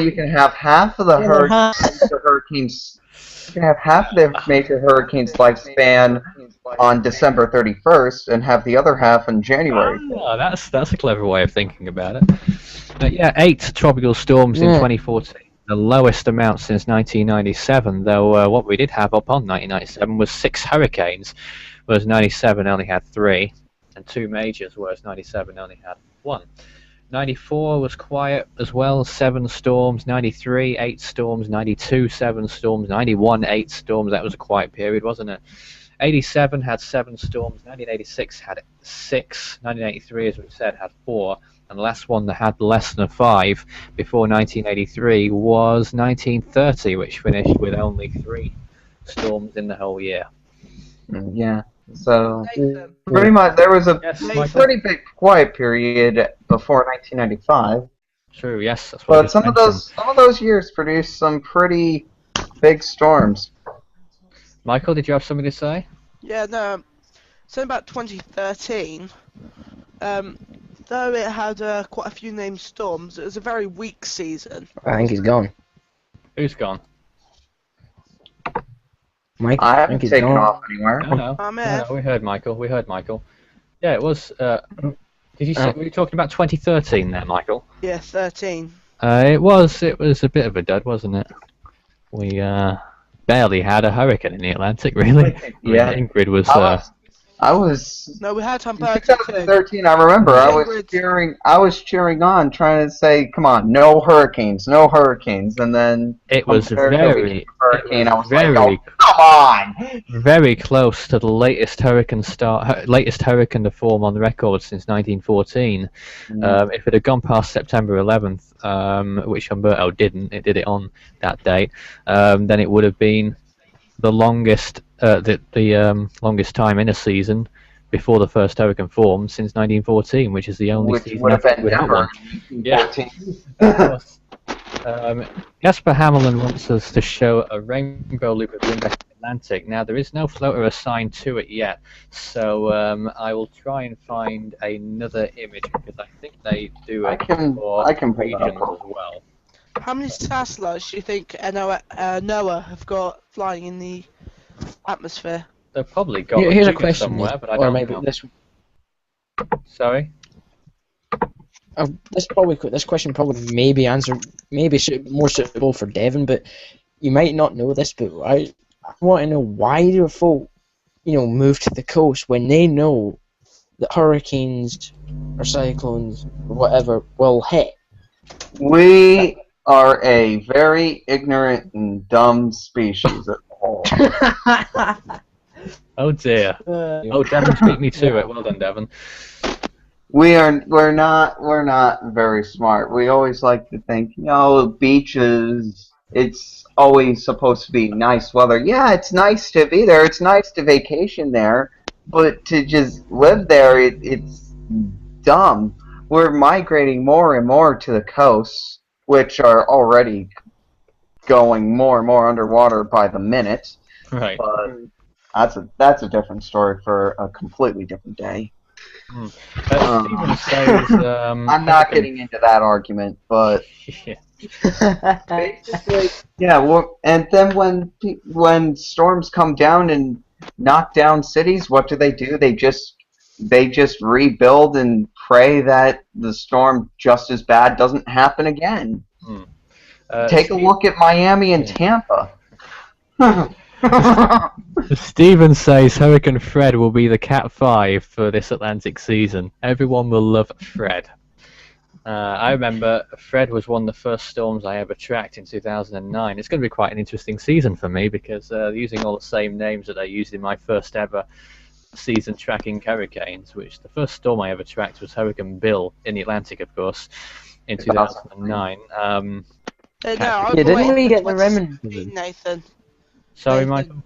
You can have half of the hurricanes. You can have half of the major hurricanes lifespan on December 31st, and have the other half in January. Oh, that's a clever way of thinking about it. But yeah, 8 tropical storms in 2014. The lowest amount since 1997, though what we did have up on 1997 was 6 hurricanes, whereas 97 only had 3, and 2 majors, whereas 97 only had 1. 94 was quiet as well, 7 storms. 93, 8 storms. 92, 7 storms. 91, 8 storms. That was a quiet period, wasn't it? 87 had 7 storms. 1986 had 6. 1983, as we said, had 4. And the last one that had less than 5 before 1983 was 1930, which finished with only 3 storms in the whole year. Yeah. So Nathan, pretty much there was a Yes, pretty big quiet period before 1995. true. Yes, that's what I But just some of mentioned. those years produced some pretty big storms. Michael, did you have something to say? yeah, no. So about 2013, though it had quite a few named storms, it was a very weak season. I think he's gone. Who's gone? Mike, I think haven't he's taken gone. off anywhere. No, I'm no, here. we heard Michael. We heard Michael. Yeah, it was. Did you say? Were you talking about 2013 there, Michael? Yeah, 13. It was. It was a bit of a dud, wasn't it? We barely had a hurricane in the Atlantic, really. Yeah. Ingrid was. I was No, we had in Humberto too. 2013. I remember I was Ingrid. cheering on, trying to say, "Come on, no hurricanes, no hurricanes." And then It was very, hurricane. I was very, like, "Oh, come on!" very close to the latest hurricane to form on the record since 1914. If it had gone past September 11th, which Humberto didn't, it did it on that date, then it would have been the longest, longest time in a season before the first hurricane formed since 1914, which is the only Which season would have been without never. one. Yeah. Jasper Hamilton wants us to show a rainbow loop of wind in the Atlantic. Now, there is no floater assigned to it yet, so I will try and find another image because I think they do it for I can pull that regions up. as well. How many satellites do you think NOAA have got flying in the atmosphere? They've probably got Here's a figure question, somewhere, but I or don't maybe know. this. Sorry? This question probably maybe more suitable for Devon, but you might not know this. But I want to know, why do folk, move to the coast when they know that hurricanes or cyclones or whatever will hit? We are a very ignorant and dumb species as a whole. Oh dear. Oh, Devon beat me to it. Well done, Devon. We're not very smart. We always like to think, beaches, it's always supposed to be nice weather. Yeah, it's nice to be there. It's nice to vacation there. but to just live there, it's dumb. We're migrating more and more to the coasts, which are already going more and more underwater by the minute. Right. But that's a different story for a completely different day. Stephen says, I'm not getting into that argument, but yeah. basically, yeah. Well, and then when storms come down and knock down cities, what do? They just rebuild and pray that the storm just as bad doesn't happen again. Take a look at Miami and Tampa. Stephen says Hurricane Fred will be the Cat 5 for this Atlantic season. Everyone will love Fred. I remember Fred was one of the first storms I ever tracked in 2009. It's going to be quite an interesting season for me because they're using all the same names that I used in my first ever season tracking hurricanes, which the first storm I ever tracked was Hurricane Bill in the Atlantic, of course, in 2009. Didn't we get the remnants? Nathan. Sorry, Nathan. Michael?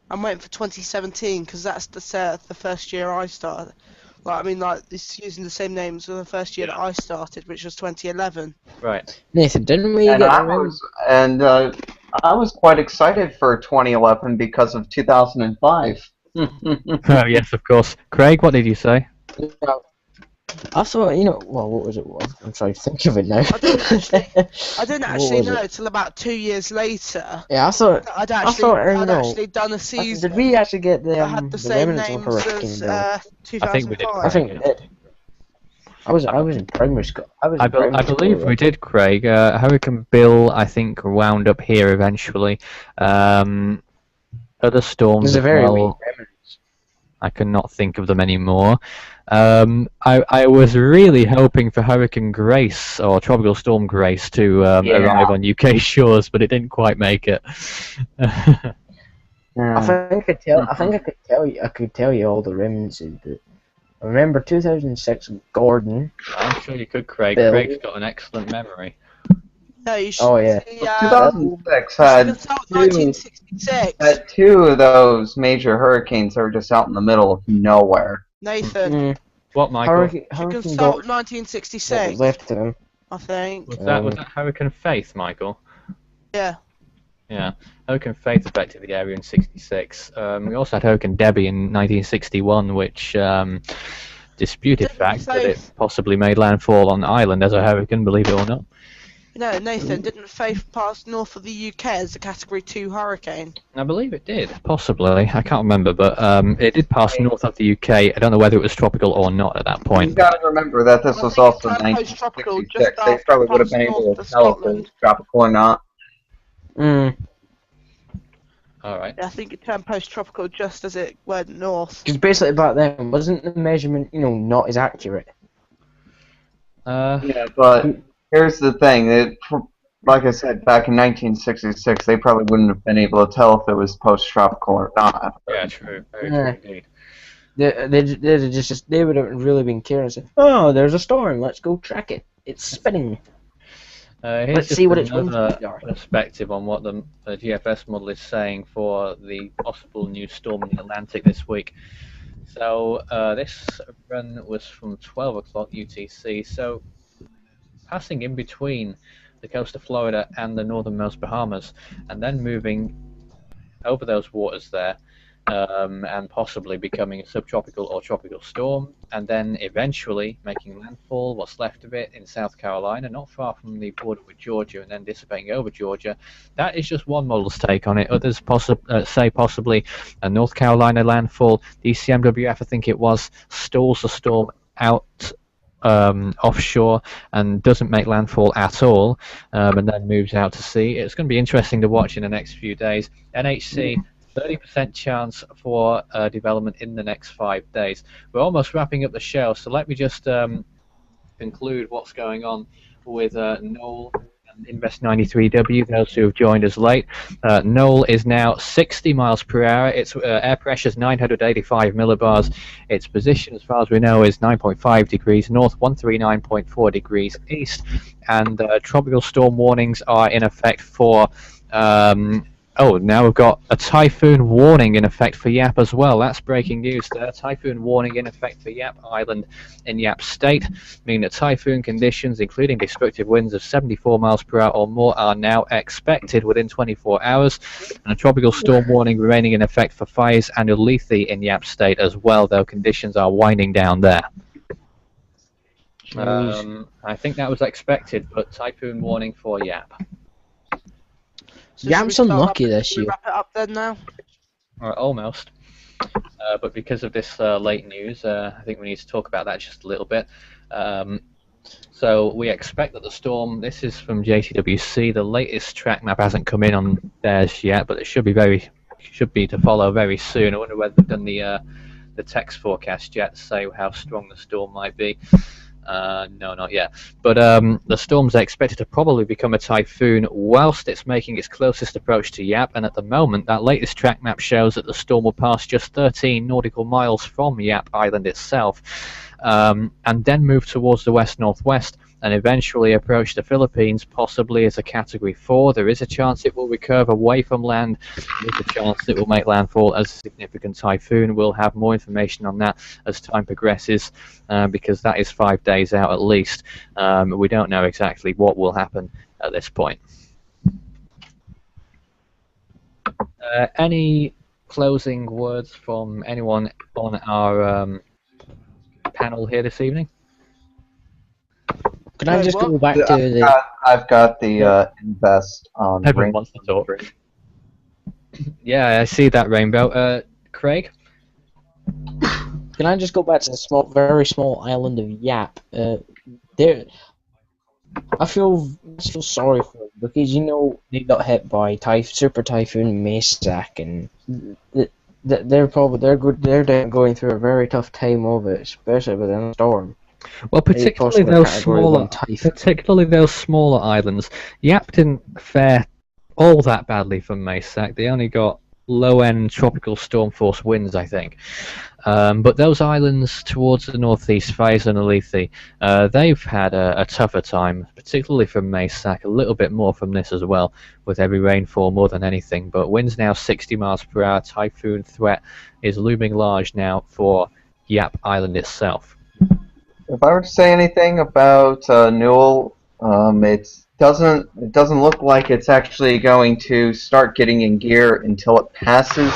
I'm waiting for 2017 because that's the first year I started. It's using the same names for the first year that I started, which was 2011. Right. Nathan, didn't we get the remnants? I was quite excited for 2011 because of 2005. Oh, yes, of course. Craig, what did you say? I thought, what was it? I'm trying to think of it now. I didn't actually know until about 2 years later. Yeah, I thought I'd actually done a season. Did we actually get the I had the same remnants names of Hurricane Bill? as 2005. I think we did. I think we did. I was in primary school. I believe we did, Craig. Hurricane Bill, I think, wound up here eventually. Other storms as well. I cannot think of them anymore. I was really hoping for Hurricane Grace or Tropical Storm Grace to arrive on UK shores, but it didn't quite make it. I think I could tell you all the remnants. I remember 2006 Gordon. I'm sure you could, Craig. Bill. Craig's got an excellent memory. No, you should. Oh yeah. 2006 had 1966. had two of those major hurricanes that were just out in the middle of nowhere. Nathan. What, Michael? You consult 1966. Left to him. I think. Was that Hurricane Faith, Michael? Yeah. Yeah. Hurricane Faith affected the area in '66. We also had Hurricane Debbie in 1961, which disputed fact that it possibly made landfall on the island as a hurricane, believe it or not. No, Nathan, didn't Faith pass north of the UK as a Category 2 hurricane? I believe it did, possibly. I can't remember, but it did pass north of the UK. I don't know whether it was tropical or not at that point. You've got to remember that this was also 1966. They probably would have been able to tell if it was tropical or not. Alright. Yeah, I think it turned post-tropical just as it went north. Because basically back then, wasn't the measurement, not as accurate? Yeah, but here's the thing. Like I said, back in 1966, they probably wouldn't have been able to tell if it was post-tropical or not. Yeah, true. Very true indeed. They would have really been curious. Oh, there's a storm. Let's go track it. It's spinning. Let's see what it's perspective on what the GFS model is saying for the possible new storm in the Atlantic this week. So this run was from 12 o'clock UTC. So passing in between the coast of Florida and the northernmost Bahamas, and then moving over those waters there, and possibly becoming a subtropical or tropical storm, and then eventually making landfall, what's left of it, in South Carolina, not far from the border with Georgia, and then dissipating over Georgia. That is just one model's take on it. Others say possibly a North Carolina landfall. The ECMWF, I think it was, stalls the storm out offshore and doesn't make landfall at all, and then moves out to sea. It's going to be interesting to watch in the next few days. NHC, 30% chance for development in the next 5 days. We're almost wrapping up the show, so let me just conclude what's going on with Noul and Invest 93W, those who have joined us late. Noul is now 60 miles per hour. Its air pressure is 985 millibars. Its position, as far as we know, is 9.5 degrees north, 139.4 degrees east, and tropical storm warnings are in effect for Oh, now we've got a typhoon warning in effect for Yap as well. That's breaking news there. Typhoon warning in effect for Yap Island in Yap State, meaning that typhoon conditions, including destructive winds of 74 miles per hour or more, are now expected within 24 hours. And a tropical storm warning remaining in effect for fires and Ulithi in Yap State as well, though conditions are winding down there. I think that was expected, but typhoon warning for Yap. So Yap's should we start unlucky this should we year. wrap it up then now? Almost. But because of this late news, I think we need to talk about that just a little bit. So we expect that the storm, this is from JTWC, the latest track map hasn't come in on theirs yet, but it should be to follow very soon. I wonder whether they've done the text forecast yet to say how strong the storm might be. No, not yet. But the storm's expected to probably become a typhoon whilst it's making its closest approach to Yap, and at the moment that latest track map shows that the storm will pass just 13 nautical miles from Yap Island itself, and then move towards the west-northwest and eventually approach the Philippines, possibly as a Category 4. There is a chance it will recurve away from land. There is a chance it will make landfall as a significant typhoon. We'll have more information on that as time progresses, because that is 5 days out at least. We don't know exactly what will happen at this point. Any closing words from anyone on our panel here this evening? Can I just go back to the... I've got the invest on Everyone wants to talk. Yeah, I see that, Rainbow. Craig? Can I just go back to the very small island of Yap? I feel sorry for them because they got hit by Super Typhoon Maysak, and they're going through a very tough time of it, especially with a storm. Well, particularly those smaller islands. Yap didn't fare all that badly from Maysak. They only got low-end tropical storm force winds, I think. But those islands towards the northeast, Faiz and Ulithi, they've had a tougher time, particularly from Maysak, a little bit more from this as well, with heavy rainfall more than anything. But winds now 60 miles per hour. Typhoon threat is looming large now for Yap Island itself. If I were to say anything about Noul, it doesn't look like it's actually going to start getting in gear until it passes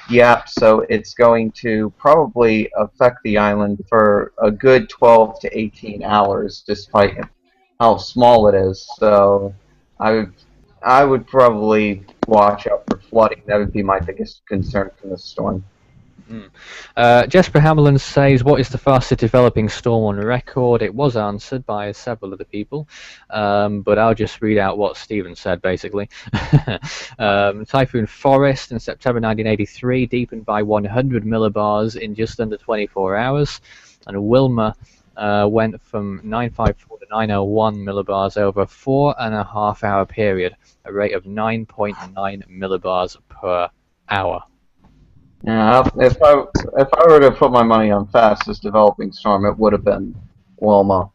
Yap, so it's going to probably affect the island for a good 12 to 18 hours, despite how small it is. So I would probably watch out for flooding. That would be my biggest concern from this storm. Jesper Hammerland says, what is the fastest developing storm on record? It was answered by several other people, but I'll just read out what Stephen said, basically. Typhoon Forest in September 1983 deepened by 100 millibars in just under 24 hours, and Wilma went from 954 to 901 millibars over a 4.5 hour period, a rate of 9.9 millibars per hour. Yeah, if I were to put my money on fastest developing storm, it would have been Wilma.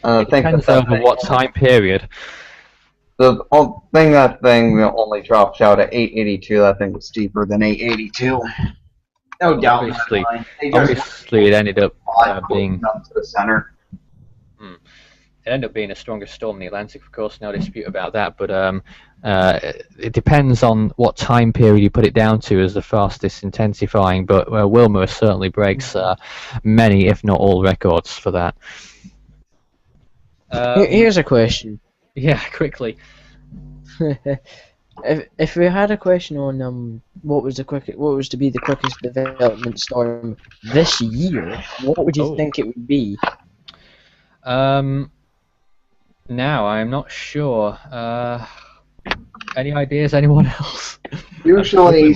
It depends over what time period. The that thing only dropped out at 882. That thing was deeper than 882. No doubt. Obviously, it ended up being up to the center. It ended up being a stronger storm in the Atlantic, of course, no dispute about that, but it depends on what time period you put it down to as the fastest intensifying, but Wilma certainly breaks many, if not all, records for that. Here's a question. Yeah, quickly. If we had a question on what was to be the quickest development storm this year, what would you think it would be? Now, I'm not sure. Any ideas, anyone else? Usually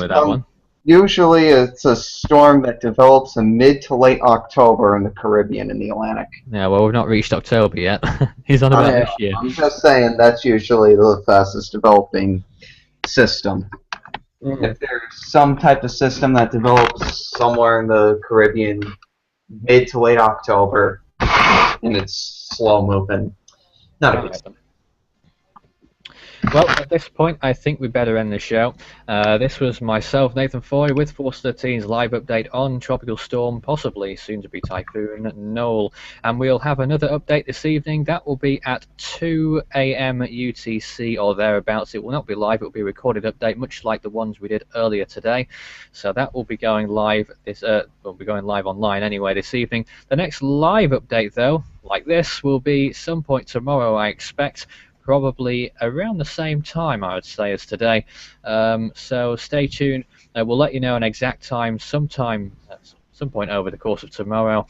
it's a storm that develops in mid to late October in the Caribbean and the Atlantic. Yeah, well, we've not reached October yet. He's on about this year. I'm just saying that's usually the fastest developing system. Mm-hmm. If there's some type of system that develops somewhere in the Caribbean mid to late October, and it's slow moving, not a big deal. Well, at this point, I think we better end the show. This was myself, Nathan Foy, with Force 13's live update on Tropical Storm, possibly soon to be Typhoon Noul. And we'll have another update this evening. That will be at 2 a.m. UTC or thereabouts. It will not be live, it will be a recorded update, much like the ones we did earlier today. So that will be going live online anyway this evening. The next live update, though, like this, will be some point tomorrow, I expect. Probably around the same time, I would say, as today. So stay tuned. We'll let you know an exact time sometime at some point over the course of tomorrow.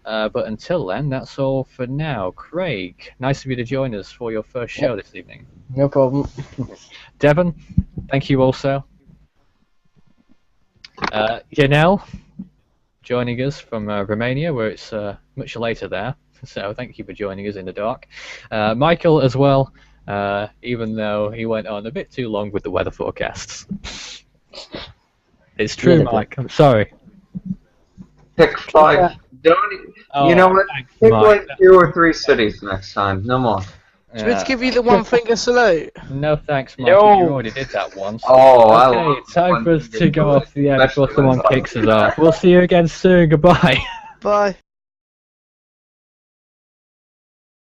But until then, that's all for now. Craig, nice of you to join us for your first show this evening. No problem. Devon, thank you also. Yanel, joining us from Romania, where it's much later there. So thank you for joining us in the dark. Michael as well, even though he went on a bit too long with the weather forecasts. It's true, Mike. I'm sorry. Pick 5. Don't. You know what? Thanks, Pick Mike. like 2 or 3 cities next time. No more. Do we give you the one finger salute? No thanks, Mike. No. You already did that once. Oh, I Okay, love time for us to go off the air before Especially someone when- kicks us off. We'll see you again soon. Goodbye. Bye.